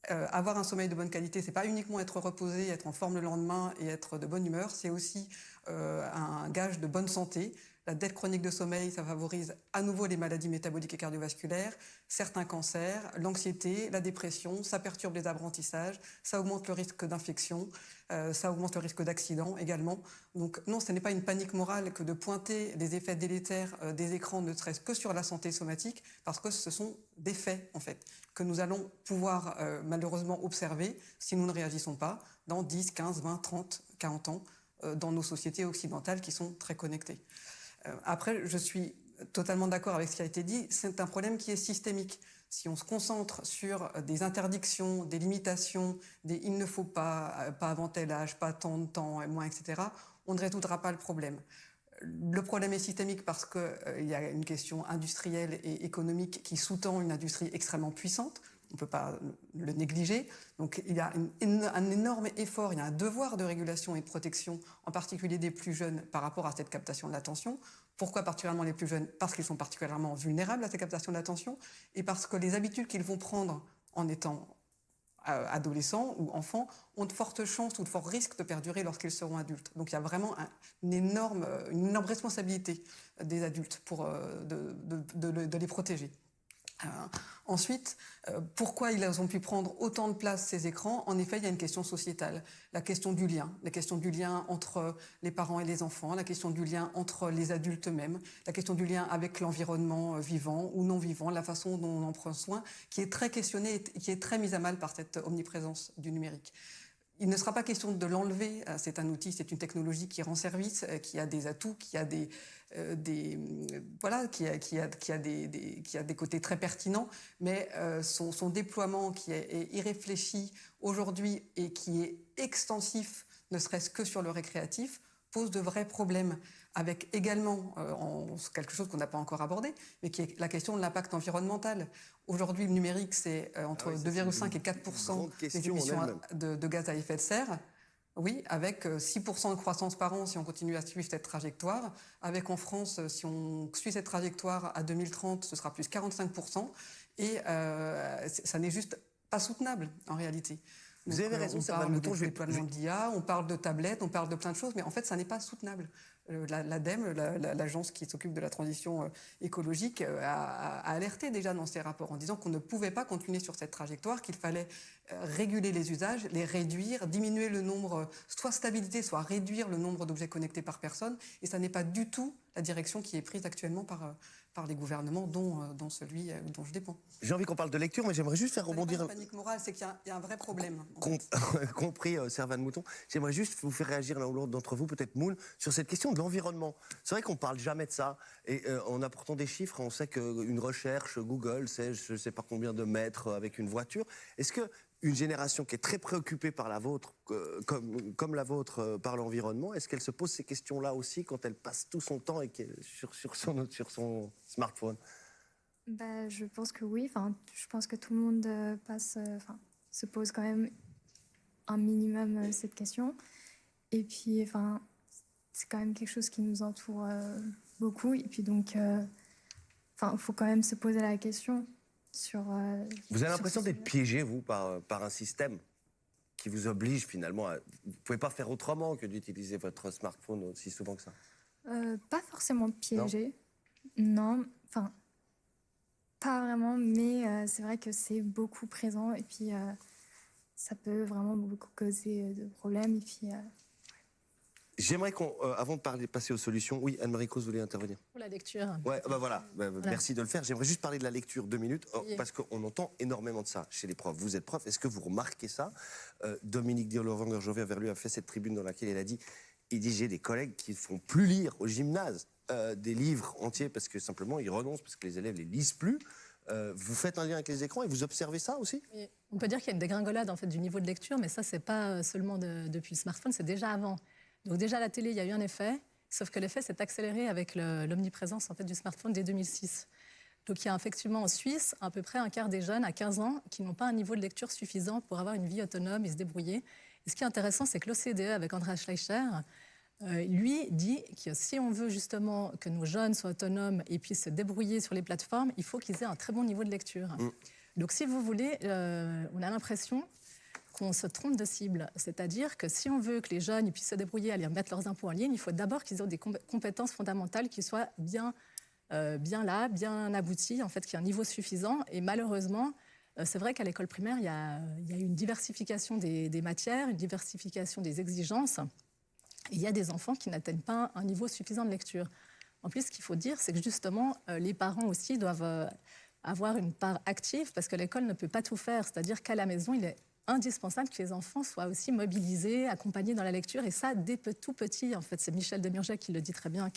Avoir un sommeil de bonne qualité, c'est pas uniquement être reposé, être en forme le lendemain et être de bonne humeur, c'est aussi un gage de bonne santé. La dette chronique de sommeil, ça favorise à nouveau les maladies métaboliques et cardiovasculaires, certains cancers, l'anxiété, la dépression, ça perturbe les apprentissages, ça augmente le risque d'infection, ça augmente le risque d'accident également. Donc non, ce n'est pas une panique morale que de pointer les effets délétères des écrans ne serait-ce que sur la santé somatique, parce que ce sont des faits en fait, que nous allons pouvoir malheureusement observer si nous ne réagissons pas dans 10, 15, 20, 30, 40 ans dans nos sociétés occidentales qui sont très connectées. Après, je suis totalement d'accord avec ce qui a été dit, c'est un problème qui est systémique. Si on se concentre sur des interdictions, des limitations, des il ne faut pas, pas avant tel âge, pas tant de temps, et moins, etc., on ne résoudra pas le problème. Le problème est systémique parce qu'il y a une question industrielle et économique qui sous-tend une industrie extrêmement puissante. On ne peut pas le négliger. Donc il y a un énorme effort, il y a un devoir de régulation et de protection, en particulier des plus jeunes, par rapport à cette captation de l'attention. Pourquoi particulièrement les plus jeunes? Parce qu'ils sont particulièrement vulnérables à cette captation de l'attention et parce que les habitudes qu'ils vont prendre en étant adolescents ou enfants ont de fortes chances ou de forts risques de perdurer lorsqu'ils seront adultes. Donc il y a vraiment une énorme responsabilité des adultes pour de les protéger. Ensuite, pourquoi ils ont pu prendre autant de place ces écrans? En effet, il y a une question sociétale, la question du lien entre les parents et les enfants, la question du lien entre les adultes eux-mêmes, la question du lien avec l'environnement vivant ou non vivant, la façon dont on en prend soin, qui est très questionnée et qui est très mise à mal par cette omniprésence du numérique. Il ne sera pas question de l'enlever, c'est un outil, c'est une technologie qui rend service, qui a des atouts, qui a des côtés très pertinents, mais son déploiement qui est irréfléchi aujourd'hui et qui est extensif, ne serait-ce que sur le récréatif, pose de vrais problèmes, avec également quelque chose qu'on n'a pas encore abordé, mais qui est la question de l'impact environnemental. Aujourd'hui, le numérique, c'est entre 2,5 et 4% des émissions de gaz à effet de serre. Oui, avec 6% de croissance par an si on continue à suivre cette trajectoire. Avec en France, si on suit cette trajectoire à 2030, ce sera plus 45%. Et ça n'est juste pas soutenable en réalité. Vous avez raison, on parle de déploiement d'IA, on parle de tablettes, on parle de plein de choses, mais en fait, ça n'est pas soutenable. L'ADEME, l'agence qui s'occupe de la transition écologique, a alerté déjà dans ses rapports en disant qu'on ne pouvait pas continuer sur cette trajectoire, qu'il fallait réguler les usages, les réduire, diminuer le nombre, soit stabilité, soit réduire le nombre d'objets connectés par personne. Et ça n'est pas du tout la direction qui est prise actuellement par les gouvernements, dont celui dont je dépends. J'ai envie qu'on parle de lecture, mais j'aimerais juste faire rebondir... La panique morale, c'est qu'il y a un vrai problème. Compris, Servan Mouton. J'aimerais juste vous faire réagir l'un ou l'autre d'entre vous, peut-être Moule, sur cette question de l'environnement. C'est vrai qu'on parle jamais de ça. Et en apportant des chiffres, on sait qu'une recherche, Google, c'est je ne sais pas combien de mètres avec une voiture. Est-ce qu'une génération qui est très préoccupée par la vôtre, comme la vôtre, par l'environnement, est-ce qu'elle se pose ces questions-là aussi quand elle passe tout son temps sur son smartphone? Je pense que oui. Je pense que tout le monde se pose quand même un minimum cette question. Et puis, c'est quand même quelque chose qui nous entoure beaucoup. Et puis donc, il faut quand même se poser la question sur... Vous avez l'impression d'être piégé, vous, par un système qui vous oblige finalement à... Vous ne pouvez pas faire autrement que d'utiliser votre smartphone aussi souvent que ça? Pas forcément piégé. Non, pas vraiment, mais c'est vrai que c'est beaucoup présent. Et puis, ça peut vraiment beaucoup causer de problèmes. Et puis... J'aimerais avant de passer aux solutions, oui, Anne-Marie Cros voulait intervenir. Pour la lecture. Ouais, voilà. Merci de le faire. J'aimerais juste parler de la lecture 2 minutes, parce qu'on entend énormément de ça chez les profs. Vous êtes prof, est-ce que vous remarquez ça? Dominique Dirlewanger-Jover a fait cette tribune dans laquelle il dit j'ai des collègues qui ne font plus lire au gymnase des livres entiers parce que simplement ils renoncent, parce que les élèves les lisent plus. Vous faites un lien avec les écrans et vous observez ça aussi? Oui. On peut dire qu'il y a une dégringolade en fait, du niveau de lecture, mais ça, c'est pas seulement depuis le smartphone, c'est déjà avant. Donc déjà à la télé, il y a eu un effet, sauf que l'effet s'est accéléré avec l'omniprésence en fait, du smartphone dès 2006. Donc il y a effectivement en Suisse à peu près un quart des jeunes à 15 ans qui n'ont pas un niveau de lecture suffisant pour avoir une vie autonome et se débrouiller. Et ce qui est intéressant, c'est que l'OCDE, avec Andreas Schleicher, lui dit que si on veut justement que nos jeunes soient autonomes et puissent se débrouiller sur les plateformes, il faut qu'ils aient un très bon niveau de lecture. Donc si vous voulez, on a l'impression qu'on se trompe de cible. C'est-à-dire que si on veut que les jeunes puissent se débrouiller à aller mettre leurs impôts en ligne, il faut d'abord qu'ils aient des compétences fondamentales qui soient bien abouties, en fait, qui aient un niveau suffisant. Et malheureusement, c'est vrai qu'à l'école primaire, il y a une diversification des matières, une diversification des exigences. Et il y a des enfants qui n'atteignent pas un niveau suffisant de lecture. En plus, ce qu'il faut dire, c'est que justement, les parents aussi doivent avoir une part active parce que l'école ne peut pas tout faire. C'est-à-dire qu'à la maison, il est indispensable que les enfants soient aussi mobilisés, accompagnés dans la lecture, et ça, dès tout petit, en fait. C'est Michel Demurger qui le dit très bien.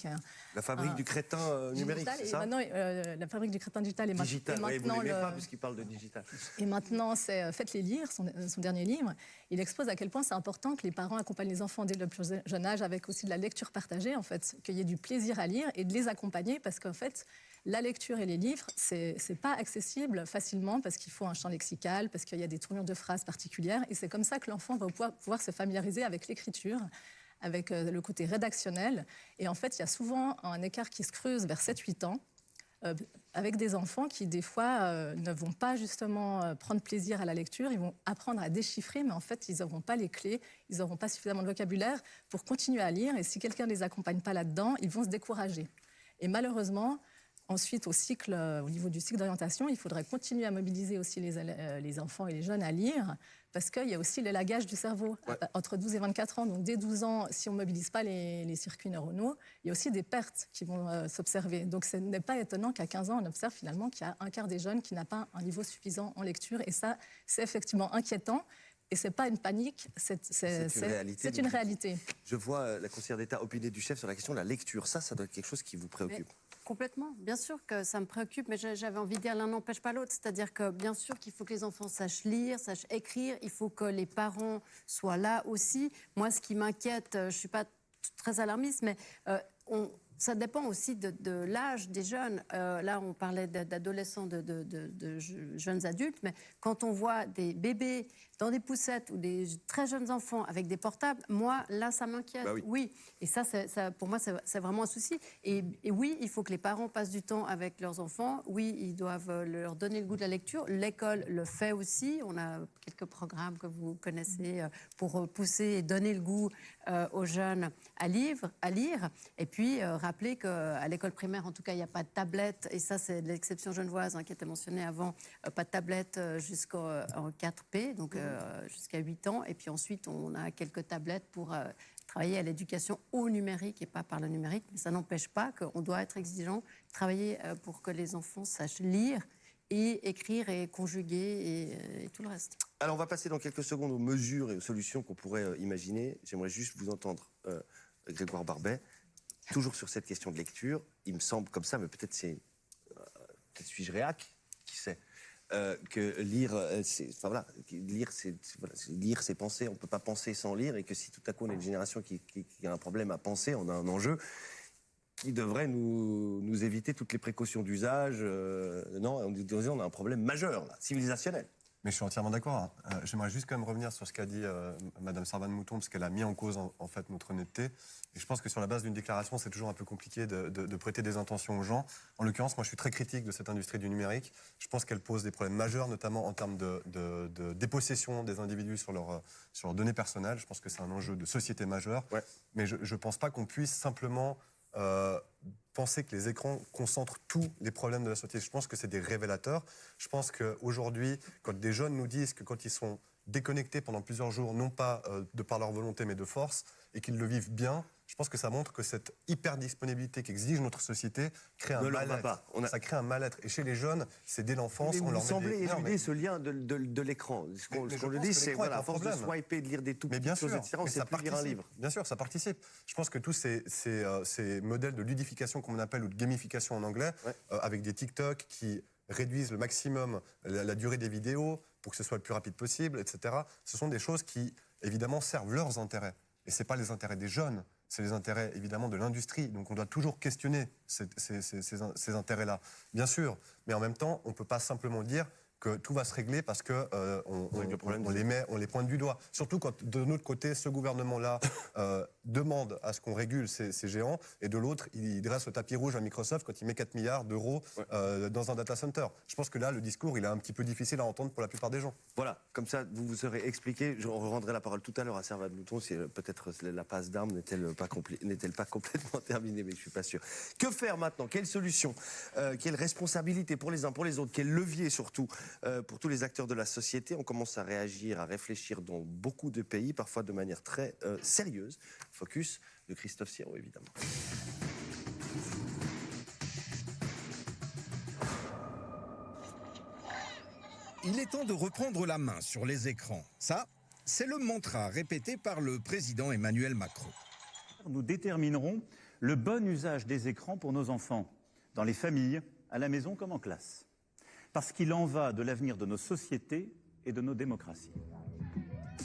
La fabrique du crétin numérique, c'est ça? Maintenant, la fabrique du crétin digital. Digital, oui, vous ne l'aimez pas puisqu'il parle de digital. Et maintenant, c'est Faites-les lire, son dernier livre. Il expose à quel point c'est important que les parents accompagnent les enfants dès le plus jeune âge avec aussi de la lecture partagée, en fait, qu'il y ait du plaisir à lire et de les accompagner parce qu'en fait, la lecture et les livres, c'est pas accessible facilement parce qu'il faut un champ lexical, parce qu'il y a des tournures de phrases particulières. Et c'est comme ça que l'enfant va pouvoir se familiariser avec l'écriture, avec le côté rédactionnel. Et en fait, il y a souvent un écart qui se creuse vers 7-8 ans, avec des enfants qui, des fois, ne vont pas justement prendre plaisir à la lecture. Ils vont apprendre à déchiffrer, mais en fait, ils n'auront pas les clés, ils n'auront pas suffisamment de vocabulaire pour continuer à lire. Et si quelqu'un ne les accompagne pas là-dedans, ils vont se décourager. Et malheureusement, ensuite, au niveau du cycle d'orientation, il faudrait continuer à mobiliser aussi les enfants et les jeunes à lire, parce qu'il y a aussi l'élagage du cerveau entre 12 et 24 ans. Donc, dès 12 ans, si on ne mobilise pas les circuits neuronaux, il y a aussi des pertes qui vont s'observer. Donc, ce n'est pas étonnant qu'à 15 ans, on observe finalement qu'il y a un quart des jeunes qui n'a pas un niveau suffisant en lecture. Et ça, c'est effectivement inquiétant. Et ce n'est pas une panique, c'est une réalité. Je vois la conseillère d'État opiner du chef sur la question de la lecture. Ça doit être quelque chose qui vous préoccupe. Complètement. Bien sûr que ça me préoccupe, mais j'avais envie de dire l'un n'empêche pas l'autre. C'est-à-dire que bien sûr qu'il faut que les enfants sachent lire, sachent écrire. Il faut que les parents soient là aussi. Moi, ce qui m'inquiète, je ne suis pas très alarmiste, mais ça dépend aussi de l'âge des jeunes. Là, on parlait d'adolescents, de jeunes adultes, mais quand on voit des bébés dans des poussettes ou des très jeunes enfants avec des portables, moi, là, ça m'inquiète. Bah oui. Et ça, pour moi, c'est vraiment un souci. Et oui, il faut que les parents passent du temps avec leurs enfants. Oui, ils doivent leur donner le goût de la lecture. L'école le fait aussi. On a quelques programmes que vous connaissez pour pousser et donner le goût aux jeunes à lire. Et puis, rappeler qu'à l'école primaire, en tout cas, il n'y a pas de tablette. Et ça, c'est l'exception genevoise qui était mentionnée avant. Pas de tablette jusqu'en 4P, donc jusqu'à 8 ans. Et puis ensuite, on a quelques tablettes pour travailler à l'éducation au numérique et pas par le numérique. Mais ça n'empêche pas qu'on doit être exigeant, travailler pour que les enfants sachent lire et écrire et conjuguer et tout le reste. Alors, on va passer dans quelques secondes aux mesures et aux solutions qu'on pourrait imaginer. J'aimerais juste vous entendre, Grégoire Barbet, toujours sur cette question de lecture. Il me semble comme ça, mais peut-être peut-être suis-je réac, qui sait, que lire, lire, c'est penser. On ne peut pas penser sans lire, et que si tout à coup on est une génération qui a un problème à penser, on a un enjeu qui devrait nous éviter toutes les précautions d'usage. Non, on a un problème majeur, là, civilisationnel. Mais je suis entièrement d'accord. J'aimerais juste quand même revenir sur ce qu'a dit Madame Sarvan-Mouton, parce qu'elle a mis en cause en fait notre honnêteté. Et je pense que sur la base d'une déclaration, c'est toujours un peu compliqué de prêter des intentions aux gens. En l'occurrence, moi je suis très critique de cette industrie du numérique. Je pense qu'elle pose des problèmes majeurs, notamment en termes de dépossession des individus sur leurs données personnelles. Je pense que c'est un enjeu de société majeur. Ouais. Mais je ne pense pas qu'on puisse simplement penser que les écrans concentrent tous les problèmes de la société. Je pense que c'est des révélateurs. Je pense qu'aujourd'hui, quand des jeunes nous disent que quand ils sont déconnectés pendant plusieurs jours, non pas de par leur volonté, mais de force, et qu'ils le vivent bien, je pense que ça montre que cette hyper-disponibilité qu'exige notre société crée un mal-être. Ça crée un mal-être. Et chez les jeunes, c'est dès l'enfance. Mais vous semblez éluder ce lien de l'écran. Ce qu'on le dit, c'est à force de swiper, de lire des tout petites choses, etc., on ne sait plus lire un livre. Bien sûr, ça participe. Je pense que tous ces modèles de ludification qu'on appelle, ou de gamification en anglais, avec des TikTok qui réduisent le maximum la durée des vidéos pour que ce soit le plus rapide possible, etc., ce sont des choses qui, évidemment, servent leurs intérêts. Et ce n'est pas les intérêts des jeunes, c'est les intérêts, évidemment, de l'industrie. Donc on doit toujours questionner ces intérêts-là, bien sûr. Mais en même temps, on ne peut pas simplement dire que tout va se régler parce qu'on les pointe du doigt. Surtout quand, de notre côté, ce gouvernement-là demande à ce qu'on régule ces géants, et de l'autre, il dresse le tapis rouge à Microsoft quand il met 4 milliards d'euros dans un data center. Je pense que là, le discours, il est un petit peu difficile à entendre pour la plupart des gens. Voilà, comme ça, vous vous serez expliqué. Je rendrai la parole tout à l'heure à Sarvan-Mouton, si peut-être la passe d'armes n'est-elle pas complètement terminée, mais je ne suis pas sûr. Que faire maintenant? Quelle solution? Quelle responsabilité pour les uns, pour les autres? Quel levier, surtout pour tous les acteurs de la société? On commence à réagir, à réfléchir dans beaucoup de pays, parfois de manière très sérieuse. Focus de Christophe Sirot, évidemment. Il est temps de reprendre la main sur les écrans. Ça, c'est le mantra répété par le président Emmanuel Macron. Nous déterminerons le bon usage des écrans pour nos enfants, dans les familles, à la maison comme en classe. Parce qu'il en va de l'avenir de nos sociétés et de nos démocraties.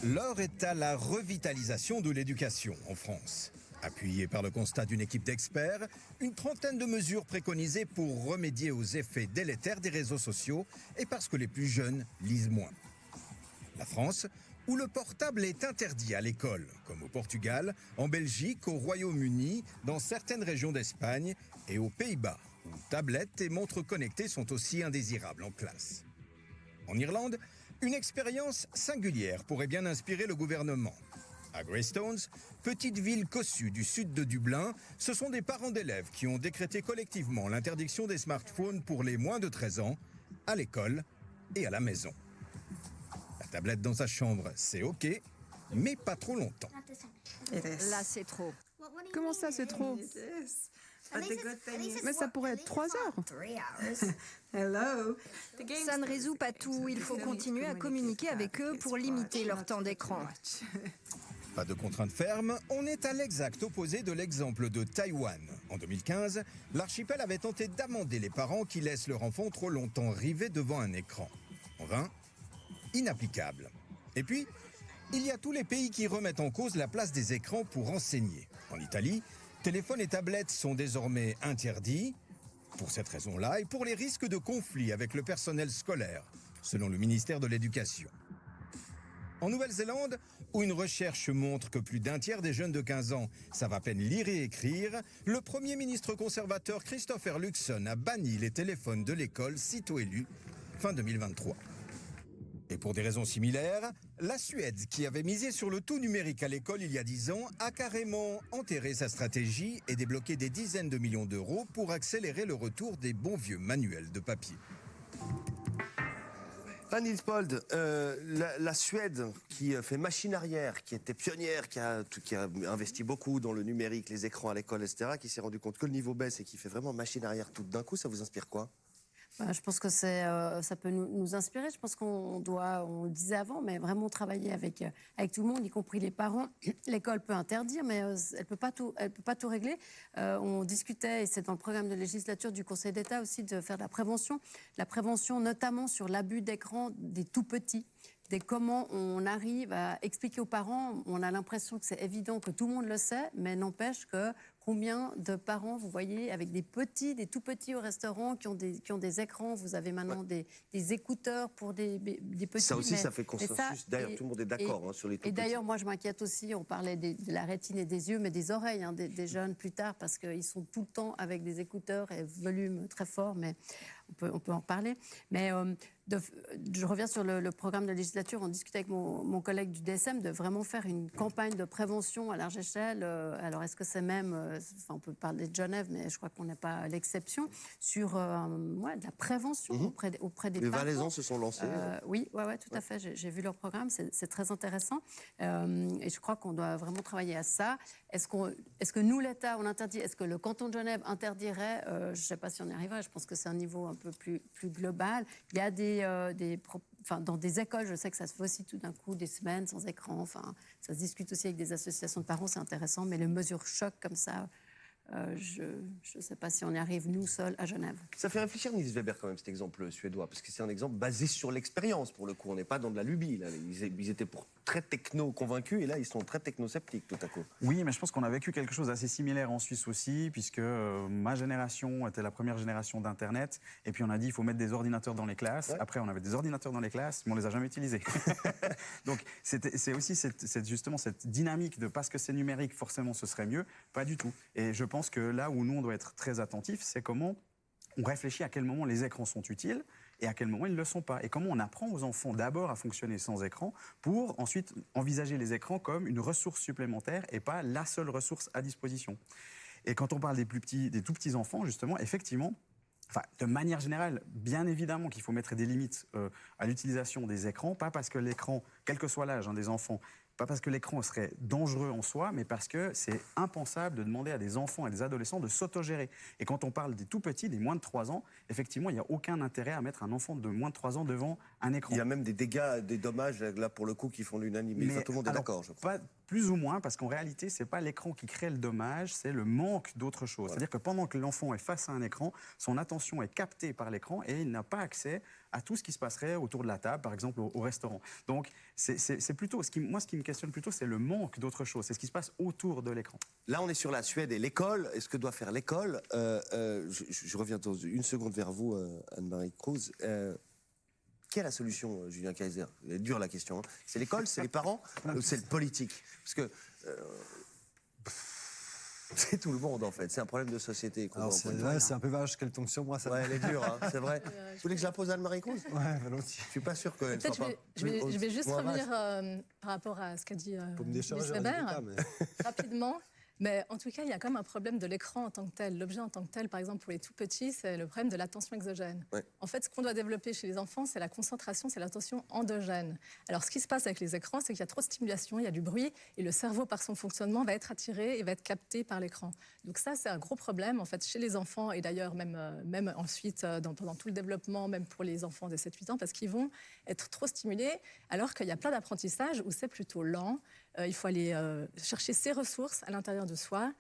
L'heure est à la revitalisation de l'éducation en France. Appuyée par le constat d'une équipe d'experts, une trentaine de mesures préconisées pour remédier aux effets délétères des réseaux sociaux et parce que les plus jeunes lisent moins. La France, où le portable est interdit à l'école, comme au Portugal, en Belgique, au Royaume-Uni, dans certaines régions d'Espagne et aux Pays-Bas, où tablettes et montres connectées sont aussi indésirables en classe. En Irlande, une expérience singulière pourrait bien inspirer le gouvernement. À Greystones, petite ville cossue du sud de Dublin, ce sont des parents d'élèves qui ont décrété collectivement l'interdiction des smartphones pour les moins de 13 ans, à l'école et à la maison. La tablette dans sa chambre, c'est OK, mais pas trop longtemps. Là, c'est trop. Comment ça, c'est trop? Mais ça pourrait être 3 heures. Ça ne résout pas tout. Il faut continuer à communiquer avec eux pour limiter leur temps d'écran. Pas de contraintes fermes, on est à l'exact opposé de l'exemple de Taïwan. En 2015, l'archipel avait tenté d'amender les parents qui laissent leur enfant trop longtemps rivé devant un écran. En vain, inapplicable. Et puis, il y a tous les pays qui remettent en cause la place des écrans pour enseigner. En Italie, téléphones et tablettes sont désormais interdits, pour cette raison-là et pour les risques de conflit avec le personnel scolaire, selon le ministère de l'Éducation. En Nouvelle-Zélande, où une recherche montre que plus d'un tiers des jeunes de 15 ans savent à peine lire et écrire, le Premier ministre conservateur Christopher Luxon a banni les téléphones de l'école sitôt élu, fin 2023. Et pour des raisons similaires, la Suède, qui avait misé sur le tout numérique à l'école il y a 10 ans, a carrément enterré sa stratégie et débloqué des dizaines de millions d'euros pour accélérer le retour des bons vieux manuels de papier. Nils Pold, la Suède qui fait machine arrière, qui était pionnière, qui a investi beaucoup dans le numérique, les écrans à l'école, etc., qui s'est rendu compte que le niveau baisse et qui fait vraiment machine arrière tout d'un coup, ça vous inspire quoi? Je pense que ça peut nous inspirer. Je pense qu'on doit, on le disait avant, mais vraiment travailler avec tout le monde, y compris les parents. L'école peut interdire, mais elle peut pas tout régler. On discutait, et c'est dans le programme de législature du Conseil d'État aussi, de faire de la prévention notamment sur l'abus d'écran des tout petits. Comment on arrive à expliquer aux parents. On a l'impression que c'est évident, que tout le monde le sait, mais n'empêche que combien de parents, vous voyez, avec des tout petits au restaurant qui ont des écrans. Vous avez maintenant des écouteurs pour des petits. Ça aussi, ça fait consensus. D'ailleurs, tout le monde est d'accord sur les tout petits. Et d'ailleurs, moi, je m'inquiète aussi, on parlait de la rétine et des yeux, mais des oreilles des jeunes plus tard, parce qu'ils sont tout le temps avec des écouteurs et volume très fort, mais on peut en parler. Mais je reviens sur le programme de législature. On discutait avec mon collègue du DSM de vraiment faire une campagne de prévention à large échelle. Alors, est-ce que c'est même... on peut parler de Genève, mais je crois qu'on n'est pas l'exception, sur de la prévention auprès des parents. Les Valaisans se sont lancés. Oui, tout à fait. J'ai vu leur programme, c'est très intéressant. Et je crois qu'on doit vraiment travailler à ça. Est-ce que nous, l'État, on interdit? Est-ce que le canton de Genève interdirait? Je ne sais pas si on y arriverait. Je pense que c'est un niveau un peu plus global. Il y a dans des écoles, je sais que ça se fait aussi tout d'un coup, des semaines sans écran. Enfin, ça se discute aussi avec des associations de parents, c'est intéressant. Mais les mesures choc comme ça, je ne sais pas si on y arrive, nous, seuls, à Genève. Ça fait réfléchir Nils Weber, quand même, cet exemple suédois, parce que c'est un exemple basé sur l'expérience, pour le coup. On n'est pas dans de la lubie, là. Ils étaient très techno-convaincus, et là, ils sont très techno-sceptiques, tout à coup. Oui, mais je pense qu'on a vécu quelque chose d'assez similaire en Suisse aussi, puisque ma génération était la première génération d'Internet, et puis on a dit il faut mettre des ordinateurs dans les classes. Ouais. Après, on avait des ordinateurs dans les classes, mais on les a jamais utilisés. Donc, c'est aussi justement cette dynamique de parce que c'est numérique, forcément, ce serait mieux. Pas du tout. Et je pense que là où nous, on doit être très attentifs, c'est comment on réfléchit à quel moment les écrans sont utiles et à quel moment ils ne le sont pas. Et comment on apprend aux enfants d'abord à fonctionner sans écran pour ensuite envisager les écrans comme une ressource supplémentaire et pas la seule ressource à disposition. Et quand on parle des tout petits enfants, justement, effectivement, de manière générale, bien évidemment qu'il faut mettre des limites à l'utilisation des écrans, pas parce que l'écran, quel que soit l'âge des enfants, pas parce que l'écran serait dangereux en soi, mais parce que c'est impensable de demander à des enfants et des adolescents de s'autogérer. Et quand on parle des tout petits, des moins de 3 ans, effectivement, il n'y a aucun intérêt à mettre un enfant de moins de 3 ans devant un écran. Il y a même des dégâts, des dommages, là, pour le coup, qui font l'unanimité. Enfin, tout le monde est d'accord, je crois. Plus ou moins, parce qu'en réalité, ce n'est pas l'écran qui crée le dommage, c'est le manque d'autre chose. Ouais. C'est-à-dire que pendant que l'enfant est face à un écran, son attention est captée par l'écran et il n'a pas accès à tout ce qui se passerait autour de la table, par exemple au restaurant. Donc, c'est plutôt, ce qui me questionne plutôt, c'est le manque d'autre chose. C'est ce qui se passe autour de l'écran. Là, on est sur la Suède et l'école. Et ce que doit faire l'école, je reviens dans une seconde vers vous, Anne-Marie Cruz. Quelle est la solution, Julien Kaiser? Elle est dure la question. Hein. C'est l'école, c'est les parents ou c'est le politique? Parce que c'est tout le monde, en fait. C'est un problème de société. C'est un peu vache qu'elle tombe sur moi. Ça elle est dure, hein, c'est vrai. Vous voulez que je la pose à Anne-Marie Cruz? Ouais, volontiers. Je suis pas sûr qu'elle soit pas... Je vais juste revenir par rapport à ce qu'a dit Nils Weber, rapidement. Mais en tout cas, il y a quand même un problème de l'écran en tant que tel. L'objet en tant que tel, par exemple, pour les tout petits, c'est le problème de l'attention exogène. Ouais. En fait, ce qu'on doit développer chez les enfants, c'est la concentration, c'est l'attention endogène. Alors, ce qui se passe avec les écrans, c'est qu'il y a trop de stimulation, il y a du bruit, et le cerveau, par son fonctionnement, va être attiré et va être capté par l'écran. Donc ça, c'est un gros problème, en fait, chez les enfants, et d'ailleurs, même ensuite, pendant tout le développement, même pour les enfants de 7-8 ans, parce qu'ils vont être trop stimulés, alors qu'il y a plein d'apprentissages où c'est plutôt lent. Il faut aller chercher ses ressources à l'intérieur de soi,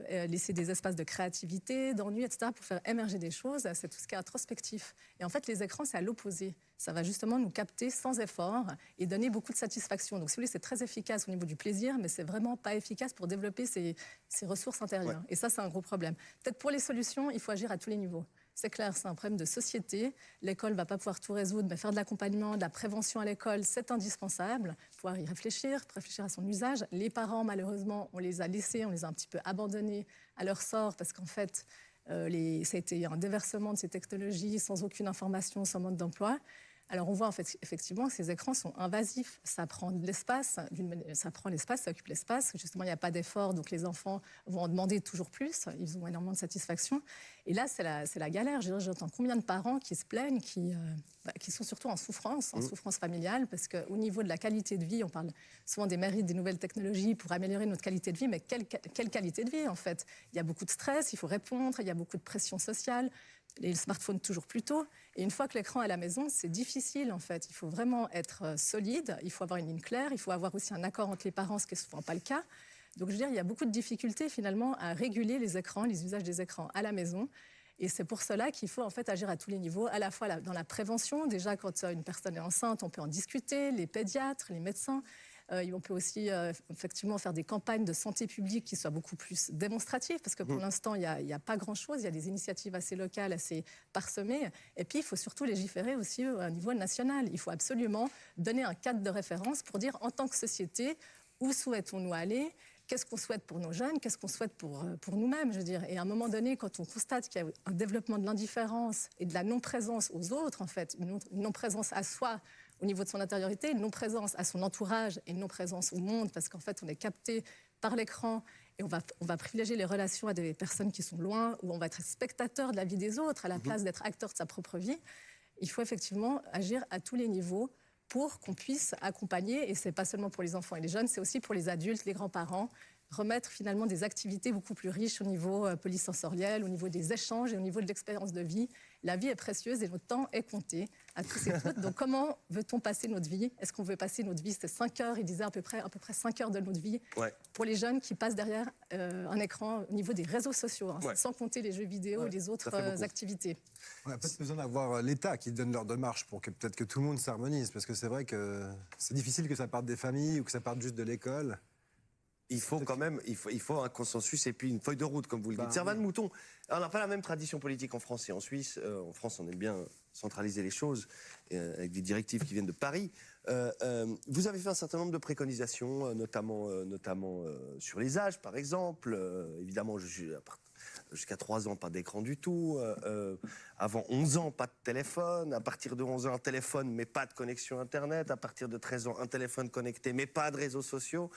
laisser des espaces de créativité, d'ennui, etc., pour faire émerger des choses. C'est tout ce qui est introspectif. Et en fait, les écrans, c'est à l'opposé. Ça va justement nous capter sans effort et donner beaucoup de satisfaction. Donc, si vous voulez, c'est très efficace au niveau du plaisir, mais c'est vraiment pas efficace pour développer ces ressources intérieures. Ouais. Et ça, c'est un gros problème. Peut-être pour les solutions, il faut agir à tous les niveaux. C'est clair, c'est un problème de société. L'école ne va pas pouvoir tout résoudre, mais faire de l'accompagnement, de la prévention à l'école, c'est indispensable. Pouvoir y réfléchir à son usage. Les parents, malheureusement, on les a laissés, on les a un petit peu abandonnés à leur sort, parce qu'en fait, ça a été un déversement de ces technologies sans aucune information, sans mode d'emploi. Alors on voit en fait, effectivement que ces écrans sont invasifs. Ça prend de l'espace, ça occupe l'espace. Justement, il n'y a pas d'effort, donc les enfants vont en demander toujours plus. Ils ont énormément de satisfaction. Et là, c'est la galère. J'entends combien de parents qui se plaignent, qui sont surtout en souffrance familiale, parce qu'au niveau de la qualité de vie, on parle souvent des mérites des nouvelles technologies pour améliorer notre qualité de vie, mais quelle qualité de vie en fait? Il y a beaucoup de stress, il faut répondre, il y a beaucoup de pression sociale. Les smartphones toujours plus tôt. Et une fois que l'écran est à la maison, c'est difficile en fait. Il faut vraiment être solide, il faut avoir une ligne claire, il faut avoir aussi un accord entre les parents, ce qui n'est souvent pas le cas. Donc je veux dire, il y a beaucoup de difficultés finalement à réguler les écrans, les usages des écrans à la maison. Et c'est pour cela qu'il faut en fait agir à tous les niveaux, à la fois dans la prévention. Déjà, quand une personne est enceinte, on peut en discuter, les pédiatres, les médecins. On peut aussi effectivement faire des campagnes de santé publique qui soient beaucoup plus démonstratives, parce que pour l'instant, il n'y a pas grand-chose. Il y a des initiatives assez locales, assez parsemées. Et puis, il faut surtout légiférer aussi au niveau national. Il faut absolument donner un cadre de référence pour dire, en tant que société, où souhaitons-nous aller ? Qu'est-ce qu'on souhaite pour nos jeunes? Qu'est-ce qu'on souhaite pour nous-mêmes, je veux dire? Et à un moment donné, quand on constate qu'il y a un développement de l'indifférence et de la non-présence aux autres, en fait, une non-présence à soi, au niveau de son intériorité, une non-présence à son entourage et une non-présence au monde, parce qu'en fait, on est capté par l'écran et on va privilégier les relations à des personnes qui sont loin, ou on va être spectateur de la vie des autres à la place d'être acteur de sa propre vie. Il faut effectivement agir à tous les niveaux pour qu'on puisse accompagner, et c'est pas seulement pour les enfants et les jeunes, c'est aussi pour les adultes, les grands-parents, remettre finalement des activités beaucoup plus riches au niveau polysensoriel, au niveau des échanges et au niveau de l'expérience de vie. La vie est précieuse et notre temps est compté à tous et toutes. Donc comment veut-on passer notre vie? Est-ce qu'on veut passer notre vie? C'était 5 heures, il disait à peu près 5 heures de notre vie. Ouais. Pour les jeunes qui passent derrière un écran au niveau des réseaux sociaux, hein, sans compter les jeux vidéo et les autres activités. On a peut-être besoin d'avoir l'État qui donne l'heure de marche pour que peut-être que tout le monde s'harmonise, parce que c'est vrai que c'est difficile que ça parte des familles ou que ça parte juste de l'école. Il faut quand même, il faut un consensus et puis une feuille de route, comme vous le dites. Servan Mouton, on n'a pas la même tradition politique en France et en Suisse. En France, on aime bien centraliser les choses avec des directives qui viennent de Paris. Vous avez fait un certain nombre de préconisations, notamment sur les âges, par exemple. Évidemment, jusqu'à 3 ans, pas d'écran du tout. Avant 11 ans, pas de téléphone. À partir de 11 ans, un téléphone, mais pas de connexion Internet. À partir de 13 ans, un téléphone connecté, mais pas de réseaux sociaux.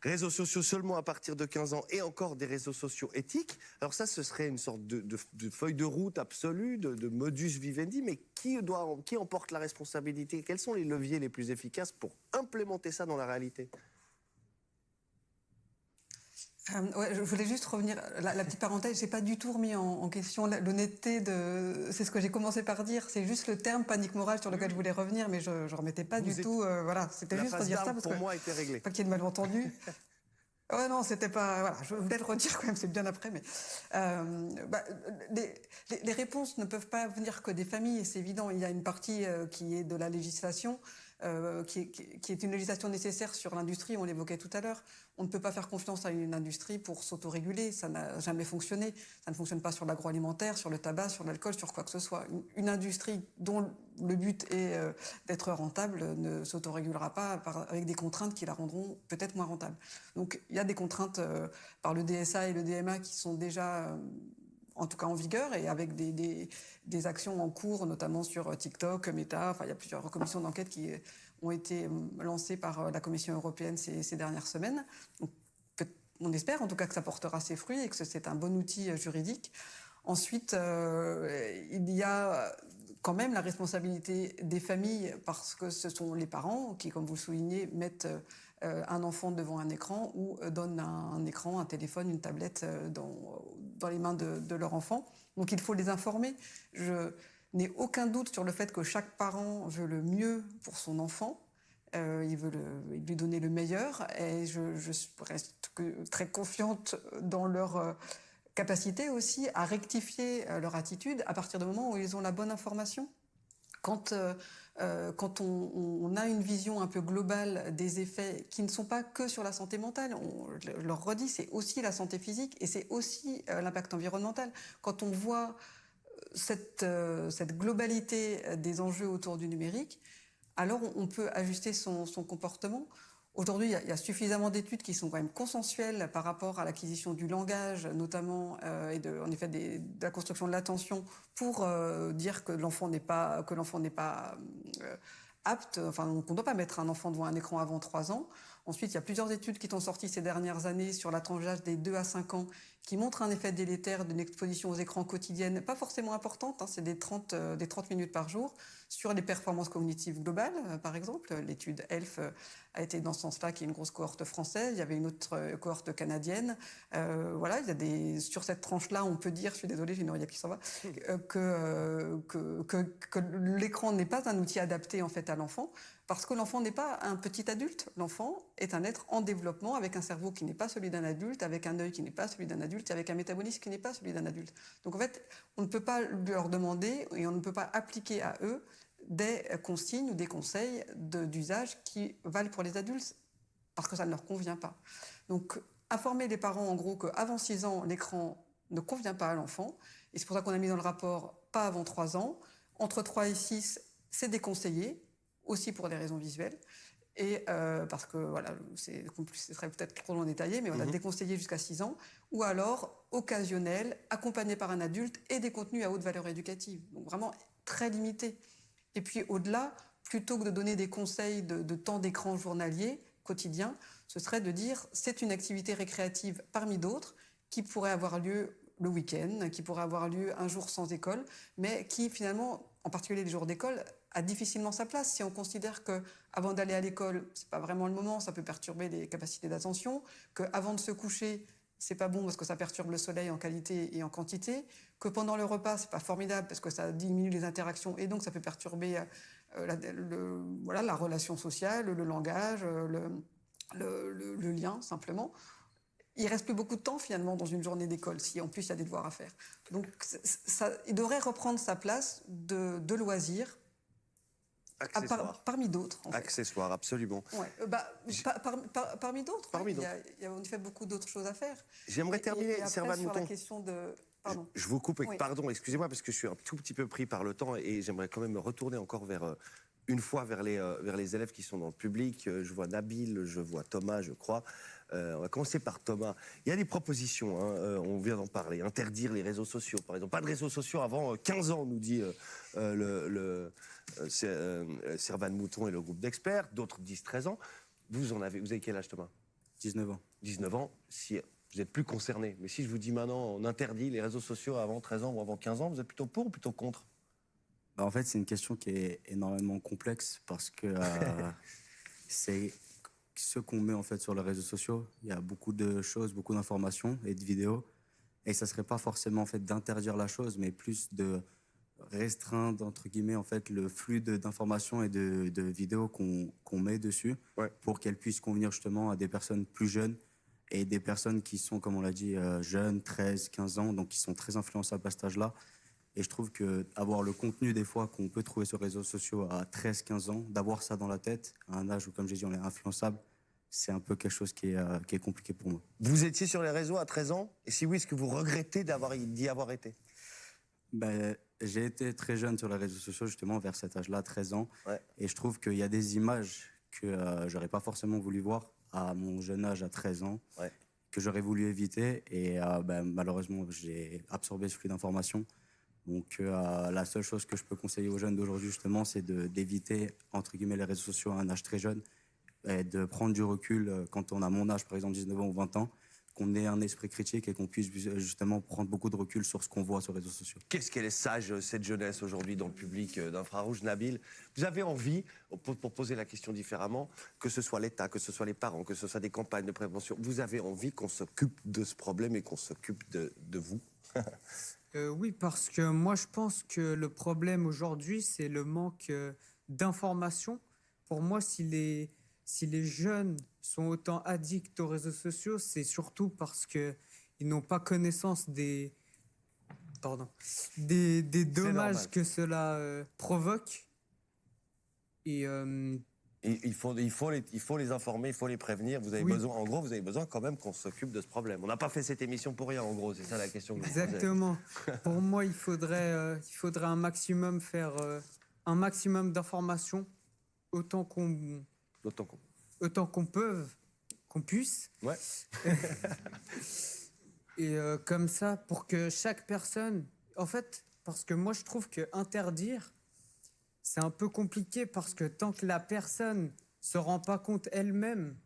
Réseaux sociaux seulement à partir de 15 ans et encore des réseaux sociaux éthiques. Alors ça, ce serait une sorte de feuille de route absolue, de modus vivendi, mais qui en porte la responsabilité? Quels sont les leviers les plus efficaces pour implémenter ça dans la réalité? Je voulais juste revenir, la petite parenthèse, j'ai pas du tout remis en question l'honnêteté de... C'est ce que j'ai commencé par dire, c'est juste le terme panique morale sur lequel je voulais revenir, mais je remettais pas du tout... voilà, c'était juste pour dire ça, parce pour moi était réglée. Pas qu'il y ait de malentendus. Ouais, non, c'était pas... Voilà, je voulais le redire quand même, c'est bien après, mais... les réponses ne peuvent pas venir que des familles, et c'est évident, il y a une partie qui est de la législation, qui est une législation nécessaire sur l'industrie, on l'évoquait tout à l'heure. On ne peut pas faire confiance à une industrie pour s'autoréguler, ça n'a jamais fonctionné. Ça ne fonctionne pas sur l'agroalimentaire, sur le tabac, sur l'alcool, sur quoi que ce soit. Une industrie dont le but est d'être rentable ne s'autorégulera pas avec des contraintes qui la rendront peut-être moins rentable. Donc il y a des contraintes par le DSA et le DMA qui sont déjà... en tout cas en vigueur, et avec des actions en cours, notamment sur TikTok, Meta. Enfin, il y a plusieurs commissions d'enquête qui ont été lancées par la Commission européenne ces dernières semaines. Donc, on espère en tout cas que ça portera ses fruits et que c'est un bon outil juridique. Ensuite, il y a quand même la responsabilité des familles, parce que ce sont les parents qui, comme vous le soulignez, mettent un enfant devant un écran ou donnent un écran, un téléphone, une tablette dans les mains de leur enfant. Donc il faut les informer. Je n'ai aucun doute sur le fait que chaque parent veut le mieux pour son enfant. Il veut lui donner le meilleur. Et je reste très confiante dans leur capacité aussi à rectifier leur attitude à partir du moment où ils ont la bonne information. Quand on a une vision un peu globale des effets qui ne sont pas que sur la santé mentale, je leur redis, c'est aussi la santé physique et c'est aussi l'impact environnemental. Quand on voit cette globalité des enjeux autour du numérique, alors on peut ajuster son comportement. Aujourd'hui, il y a suffisamment d'études qui sont quand même consensuelles par rapport à l'acquisition du langage, notamment, et en effet de la construction de l'attention, pour dire que l'enfant n'est pas apte, enfin, qu'on ne doit pas mettre un enfant devant un écran avant 3 ans. Ensuite, il y a plusieurs études qui sont sorties ces dernières années sur la tranche d'âge des 2 à 5 ans qui montrent un effet délétère d'une exposition aux écrans quotidienne, pas forcément importante, hein, c'est des 30 minutes par jour, sur les performances cognitives globales, par exemple. L'étude ELF a été dans ce sens-là, qui est une grosse cohorte française. Il y avait une autre cohorte canadienne. Voilà, il y a sur cette tranche-là, on peut dire, je suis désolée, j'ai une oreillette qui s'en va, que l'écran n'est pas un outil adapté en fait à l'enfant, parce que l'enfant n'est pas un petit adulte. L'enfant est un être en développement, avec un cerveau qui n'est pas celui d'un adulte, avec un œil qui n'est pas celui d'un adulte, et avec un métabolisme qui n'est pas celui d'un adulte. Donc en fait, on ne peut pas leur demander, et on ne peut pas appliquer à eux des consignes ou des conseils d'usage qui valent pour les adultes, parce que ça ne leur convient pas. Donc informer les parents en gros qu'avant 6 ans, l'écran ne convient pas à l'enfant, et c'est pour ça qu'on a mis dans le rapport pas avant 3 ans. Entre 3 et 6, c'est déconseillé, aussi pour des raisons visuelles, et parce que voilà, ce serait peut-être trop long détaillé, mais voilà, déconseillé jusqu'à 6 ans, ou alors occasionnel, accompagné par un adulte, et des contenus à haute valeur éducative, donc vraiment très limité. Et puis au-delà, plutôt que de donner des conseils de temps d'écran journalier, quotidien, ce serait de dire c'est une activité récréative parmi d'autres qui pourrait avoir lieu le week-end, qui pourrait avoir lieu un jour sans école, mais qui finalement, en particulier les jours d'école, a difficilement sa place. Si on considère qu'avant d'aller à l'école, c'est pas vraiment le moment, ça peut perturber les capacités d'attention, qu'avant de se coucher, c'est pas bon parce que ça perturbe le soleil en qualité et en quantité, que pendant le repas, c'est pas formidable parce que ça diminue les interactions et donc ça peut perturber la relation sociale, le langage, le lien, simplement. Il reste plus beaucoup de temps, finalement, dans une journée d'école, si en plus il y a des devoirs à faire. Donc, il devrait reprendre sa place de loisir, parmi d'autres. En fait. Accessoire, absolument. Ouais. Parmi d'autres. Il y a en effet beaucoup d'autres choses à faire. J'aimerais terminer, Servan Mouton. La question de... Pardon. Je vous coupe, pardon, excusez-moi, parce que je suis un tout petit peu pris par le temps et j'aimerais quand même me retourner encore vers les élèves qui sont dans le public. Je vois Nabil, je vois Thomas, je crois. On va commencer par Thomas. Il y a des propositions, hein, on vient d'en parler. Interdire les réseaux sociaux, par exemple. Pas de réseaux sociaux avant 15 ans, nous dit Servan Mouton et le groupe d'experts. D'autres disent 13 ans. Vous avez quel âge, Thomas? 19 ans. 19 ans. Si vous êtes plus concerné. Mais si je vous dis maintenant, on interdit les réseaux sociaux avant 13 ans ou avant 15 ans, vous êtes plutôt pour ou plutôt contre? En fait, c'est une question qui est énormément complexe parce que c'est ce qu'on met en fait sur les réseaux sociaux. Il y a beaucoup de choses, beaucoup d'informations et de vidéos. Et ça serait pas forcément en fait d'interdire la chose, mais plus de restreindre entre guillemets en fait le flux d'informations et de vidéos qu'on met dessus pour qu'elles puissent convenir justement à des personnes plus jeunes et des personnes qui sont, comme on l'a dit, jeunes, 13, 15 ans, donc qui sont très influençables à cet âge-là. Et je trouve qu'avoir le contenu des fois qu'on peut trouver sur les réseaux sociaux à 13, 15 ans, d'avoir ça dans la tête, à un âge où, comme j'ai dit, on est influençable, c'est un peu quelque chose qui est compliqué pour moi. Vous étiez sur les réseaux à 13 ans? Et si oui, est-ce que vous regrettez d'y avoir été? J'ai été très jeune sur les réseaux sociaux, justement, vers cet âge-là, 13 ans. Et je trouve qu'il y a des images que j'aurais pas forcément voulu voir à mon jeune âge, à 13 ans, que j'aurais voulu éviter. Et malheureusement, j'ai absorbé ce flux d'informations. Donc la seule chose que je peux conseiller aux jeunes d'aujourd'hui, justement, c'est d'éviter, entre guillemets, les réseaux sociaux à un âge très jeune et de prendre du recul quand on a mon âge, par exemple 19 ans ou 20 ans, qu'on ait un esprit critique et qu'on puisse justement prendre beaucoup de recul sur ce qu'on voit sur les réseaux sociaux. Qu'est-ce qu'elle est sage, cette jeunesse, aujourd'hui, dans le public d'Infrarouge, Nabil? Vous avez envie, pour poser la question différemment, que ce soit l'État, que ce soit les parents, que ce soit des campagnes de prévention, vous avez envie qu'on s'occupe de ce problème et qu'on s'occupe de vous? Oui, parce que moi, je pense que le problème aujourd'hui, c'est le manque d'information. Pour moi, si les jeunes sont autant addicts aux réseaux sociaux, c'est surtout parce qu'ils n'ont pas connaissance des dommages que cela provoque. Et il faut les informer, il faut les prévenir. Vous avez besoin, en gros, vous avez besoin quand même qu'on s'occupe de ce problème. On n'a pas fait cette émission pour rien, en gros. C'est ça la question que je vous posais. Exactement. Pour moi, il faudrait un maximum faire un maximum d'informations autant qu'on autant qu'on puisse. Ouais. Et comme ça, pour que chaque personne... En fait, parce que moi, je trouve que interdire, c'est un peu compliqué parce que tant que la personne se rend pas compte elle-même,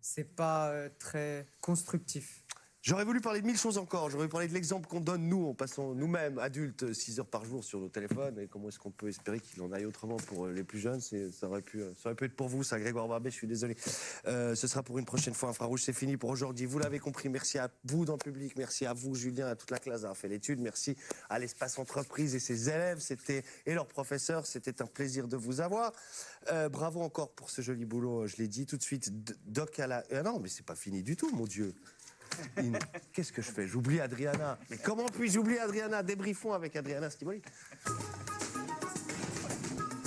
c'est pas très constructif. J'aurais voulu parler de 1000 choses encore. J'aurais voulu parler de l'exemple qu'on donne, nous, en passant nous-mêmes, adultes, 6 heures par jour sur nos téléphones. Et comment est-ce qu'on peut espérer qu'il en aille autrement pour les plus jeunes. Ça aurait pu être pour vous, ça, Grégoire Barbet, je suis désolé. Ce sera pour une prochaine fois. Infrarouge, c'est fini pour aujourd'hui. Vous l'avez compris. Merci à vous dans le public. Merci à vous, Julien, à toute la classe d'avoir fait l'étude. Merci à l'Espace Entreprise et ses élèves et leurs professeurs. C'était un plaisir de vous avoir. Bravo encore pour ce joli boulot. Je l'ai dit tout de suite. Doc à la... non, mais c'est pas fini du tout, mon Dieu. Qu'est-ce que je fais? J'oublie Adriana. Mais comment puis-je oublier Adriana? Débriefons avec Adriana Stimoli.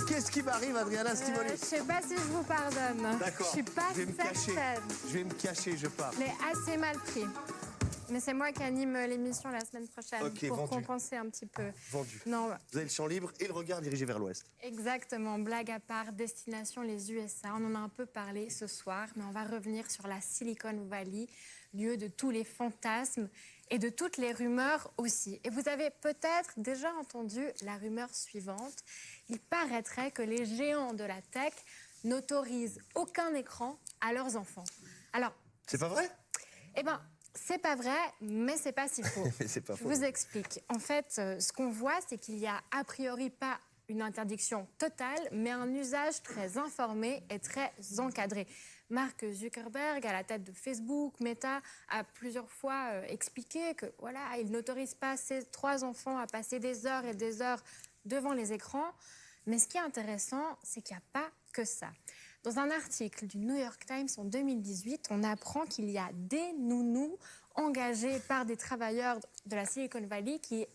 Qu'est-ce qui m'arrive, Adriana Stimoli? Je sais pas si je vous pardonne. D'accord. Je suis pas certaine. Je vais me cacher, je pars. Je l'ai assez mal pris. Mais c'est moi qui anime l'émission la semaine prochaine pour vendu. compenser un petit peu. Vendu. Non. Vous avez le champ libre et le regard dirigé vers l'ouest. Exactement. Blague à part, destination les USA. On en a un peu parlé ce soir, mais on va revenir sur la Silicon Valley, lieu de tous les fantasmes et de toutes les rumeurs aussi. Et vous avez peut-être déjà entendu la rumeur suivante. Il paraîtrait que les géants de la tech n'autorisent aucun écran à leurs enfants. Alors... C'est pas vrai? Eh ben... c'est pas vrai, mais c'est pas si faux. C'est pas faux. Je vous explique. En fait, ce qu'on voit, c'est qu'il y a a priori pas une interdiction totale, mais un usage très informé et très encadré. Mark Zuckerberg, à la tête de Facebook, Meta, a plusieurs fois expliqué que voilà, il n'autorise pas ses 3 enfants à passer des heures et des heures devant les écrans. Mais ce qui est intéressant, c'est qu'il n'y a pas que ça. Dans un article du New York Times en 2018, on apprend qu'il y a des nounous engagés par des travailleurs de la Silicon Valley qui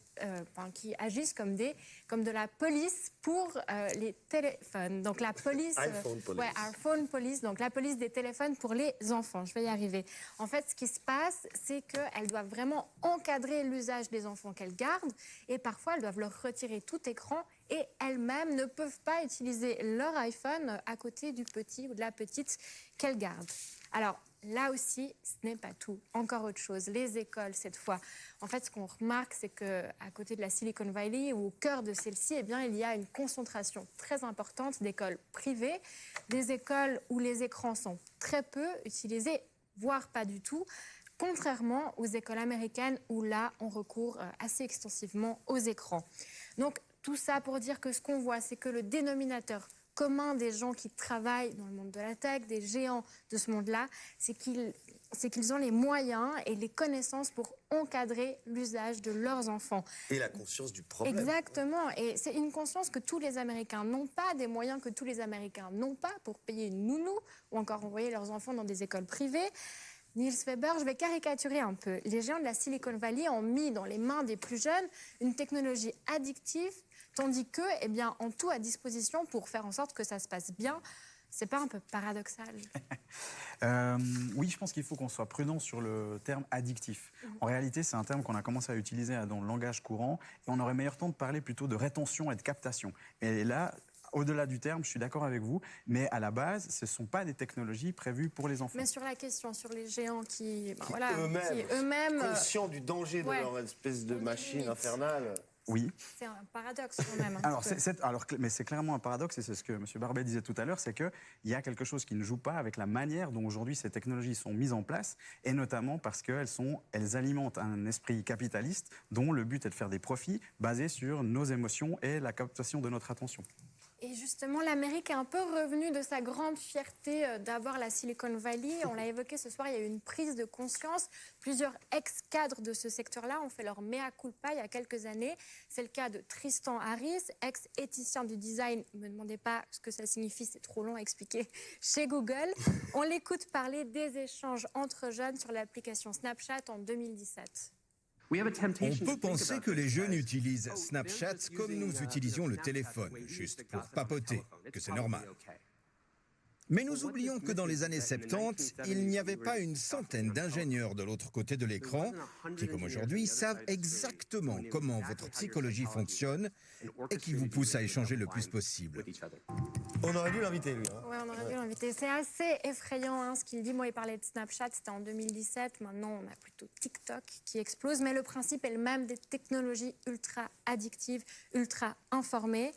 agissent comme de la police pour les téléphones. Donc la police... iPhone police. Ouais, iPhone police, donc la police des téléphones pour les enfants. Je vais y arriver. En fait, ce qui se passe, c'est qu'elles doivent vraiment encadrer l'usage des enfants qu'elles gardent et parfois, elles doivent leur retirer tout écran et elles-mêmes ne peuvent pas utiliser leur iPhone à côté du petit ou de la petite qu'elles gardent. Alors, là aussi, ce n'est pas tout. Encore autre chose, les écoles, cette fois. En fait, ce qu'on remarque, c'est qu'à côté de la Silicon Valley, ou au cœur de celle-ci, eh bien, il y a une concentration très importante d'écoles privées, des écoles où les écrans sont très peu utilisés, voire pas du tout, contrairement aux écoles américaines où là, on recourt assez extensivement aux écrans. Donc, tout ça pour dire que ce qu'on voit, c'est que le dénominateur commun des gens qui travaillent dans le monde de la tech, des géants de ce monde-là, c'est qu'ils ont les moyens et les connaissances pour encadrer l'usage de leurs enfants. Et la conscience du problème. Exactement. Et c'est une conscience que tous les Américains n'ont pas, des moyens que tous les Américains n'ont pas pour payer une nounou ou encore envoyer leurs enfants dans des écoles privées. Niels Weber, je vais caricaturer un peu. Les géants de la Silicon Valley ont mis dans les mains des plus jeunes une technologie addictive, tandis qu'eux, eh bien, ont tout à disposition pour faire en sorte que ça se passe bien. C'est pas un peu paradoxal? Oui, je pense qu'il faut qu'on soit prudent sur le terme addictif. En réalité, c'est un terme qu'on a commencé à utiliser dans le langage courant et on aurait meilleur temps de parler plutôt de rétention et de captation. Et là, au-delà du terme, je suis d'accord avec vous, mais à la base, ce ne sont pas des technologies prévues pour les enfants. Mais sur la question, sur les géants qui eux-mêmes conscients du danger de leur espèce de machine infernale. Oui. C'est un paradoxe quand même. Mais c'est clairement un paradoxe, et c'est ce que M. Barbet disait tout à l'heure, c'est qu'il y a quelque chose qui ne joue pas avec la manière dont aujourd'hui ces technologies sont mises en place, et notamment parce qu'elles alimentent un esprit capitaliste dont le but est de faire des profits basés sur nos émotions et la captation de notre attention. Et justement, l'Amérique est un peu revenue de sa grande fierté d'avoir la Silicon Valley. On l'a évoqué ce soir, il y a eu une prise de conscience. Plusieurs ex-cadres de ce secteur-là ont fait leur mea culpa il y a quelques années. C'est le cas de Tristan Harris, ex-éthicien du design. Ne me demandez pas ce que ça signifie, c'est trop long à expliquer, chez Google. On l'écoute parler des échanges entre jeunes sur l'application Snapchat en 2017. On peut penser que les jeunes utilisent Snapchat comme nous utilisions le téléphone, juste pour papoter, que c'est normal. Mais nous oublions que dans les années 70, il n'y avait pas une centaine d'ingénieurs de l'autre côté de l'écran qui, comme aujourd'hui, savent exactement comment votre psychologie fonctionne et qui vous poussent à échanger le plus possible. On aurait dû l'inviter, lui. Ouais, on aurait dû l'inviter. C'est assez effrayant ce qu'il dit. Moi, il parlait de Snapchat, c'était en 2017. Maintenant, on a plutôt TikTok qui explose. Mais le principe est le même, des technologies ultra addictives, ultra informées.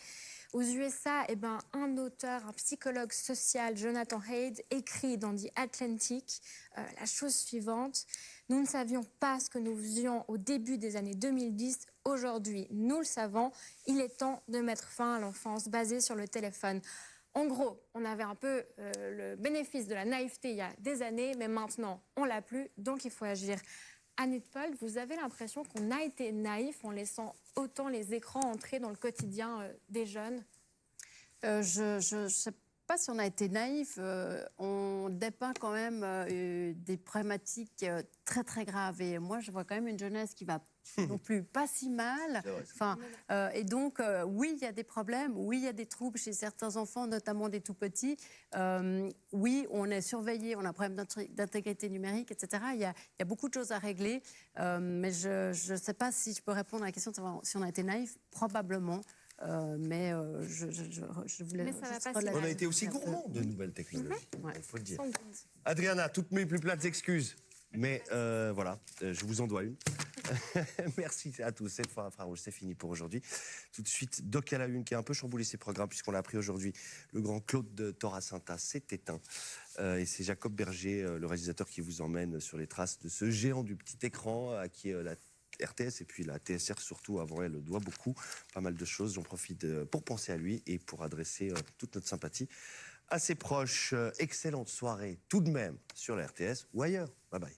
Aux USA, un auteur, un psychologue social, Jonathan Haidt, écrit dans The Atlantic la chose suivante. Nous ne savions pas ce que nous faisions au début des années 2010. Aujourd'hui, nous le savons. Il est temps de mettre fin à l'enfance basée sur le téléphone. En gros, on avait un peu le bénéfice de la naïveté il y a des années, mais maintenant, on l'a plus, donc il faut agir. Annette Paul, vous avez l'impression qu'on a été naïf en laissant autant les écrans entrer dans le quotidien des jeunes? Je ne sais pas si on a été naïf. On dépeint quand même des problématiques très très graves. Et moi, je vois quand même une jeunesse qui va non plus pas si mal. Enfin, et donc, oui, il y a des problèmes. Oui, il y a des troubles chez certains enfants, notamment des tout petits. Oui, on est surveillé, on a un problème d'intégrité numérique, etc. Il y a beaucoup de choses à régler. Mais je ne sais pas si je peux répondre à la question de savoir si on a été naïf. Probablement. Mais je voulais. Mais ça va pas si On a été aussi gourmands de nouvelles technologies, il faut le dire. Adriana, toutes mes plus plates excuses. Mais voilà, je vous en dois une. Merci à tous. Cette fois, Infrarouge, c'est fini pour aujourd'hui. Tout de suite, Doc à la une qui a un peu chamboulé ses programmes, puisqu'on l'a appris aujourd'hui. Le grand Claude de Toracinta s'est éteint. Et c'est Jacob Berger, le réalisateur, qui vous emmène sur les traces de ce géant du petit écran à qui la RTS et puis la TSR surtout avant elle doit beaucoup, pas mal de choses. J'en profite pour penser à lui et pour adresser toute notre sympathie à ses proches. Excellente soirée tout de même sur la RTS ou ailleurs. Bye bye.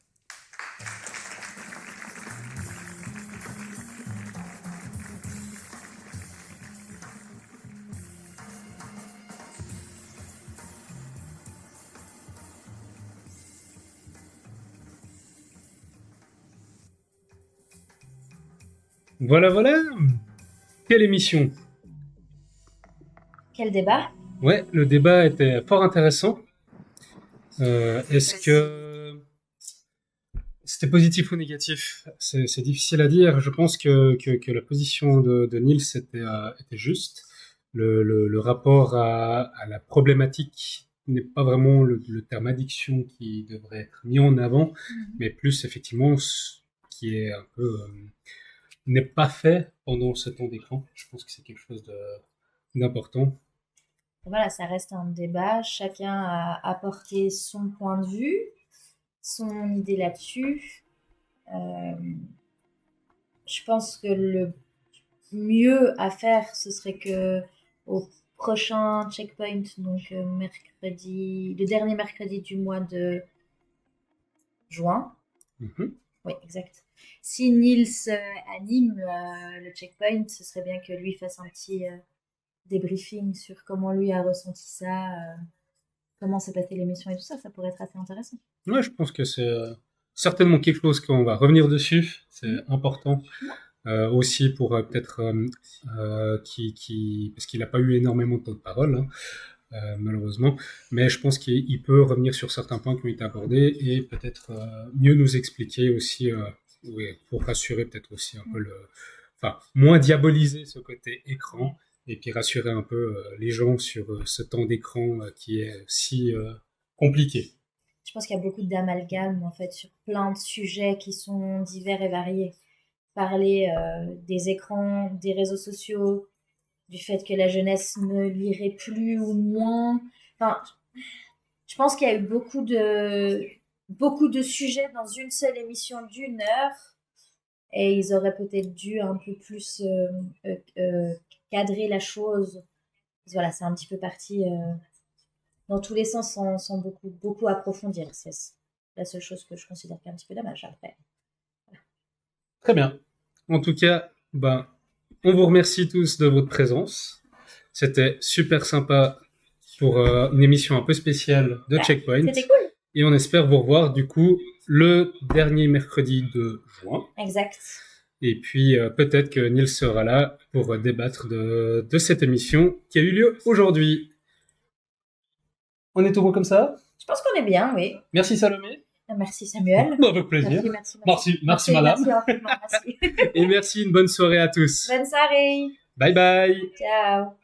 Voilà, voilà. Quelle émission. Quel débat. Ouais, le débat était fort intéressant. Est-ce que c'était positif ou négatif? C'est difficile à dire. Je pense que la position de Niels était juste. Le rapport à la problématique n'est pas vraiment le terme addiction qui devrait être mis en avant, mais plus effectivement ce qui est un peu n'est pas fait pendant ce temps d'écran. Je pense que c'est quelque chose d'important. Voilà, ça reste un débat. Chacun a apporté son point de vue, son idée là-dessus. Je pense que le mieux à faire, ce serait que au prochain checkpoint, donc mercredi, le dernier mercredi du mois de juin. Oui, exact. Si Niels anime le checkpoint, ce serait bien que lui fasse un petit débriefing sur comment lui a ressenti ça, comment s'est passée l'émission et tout ça. Ça pourrait être assez intéressant. Ouais, je pense que c'est certainement quelque chose qu'on va revenir dessus. C'est important. Aussi pour peut-être parce qu'il n'a pas eu énormément de temps de parole, malheureusement, mais je pense qu'il peut revenir sur certains points qui ont été abordés et peut-être mieux nous expliquer aussi, pour rassurer peut-être aussi un peu moins diaboliser ce côté écran et puis rassurer un peu les gens sur ce temps d'écran qui est si compliqué. Je pense qu'il y a beaucoup d'amalgames en fait sur plein de sujets qui sont divers et variés. Parler des écrans, des réseaux sociaux, du fait que la jeunesse ne lirait plus ou moins. Enfin, je pense qu'il y a eu beaucoup de sujets dans une seule émission d'1 heure et ils auraient peut-être dû un peu plus cadrer la chose. Voilà, c'est un petit peu parti dans tous les sens sans beaucoup approfondir. C'est la seule chose que je considère qui est un petit peu dommage après. Très bien. En tout cas, on vous remercie tous de votre présence. C'était super sympa pour une émission un peu spéciale de Checkpoint. C'était cool. Et on espère vous revoir du coup le dernier mercredi de juin. Exact. Et puis peut-être que Niels sera là pour débattre de cette émission qui a eu lieu aujourd'hui. On est tout bon comme ça? Je pense qu'on est bien, oui. Merci Salomé. Merci Samuel. Bon, avec plaisir. Merci madame. Merci infiniment, merci. Et merci, une bonne soirée à tous. Bonne soirée. Bye bye. Ciao.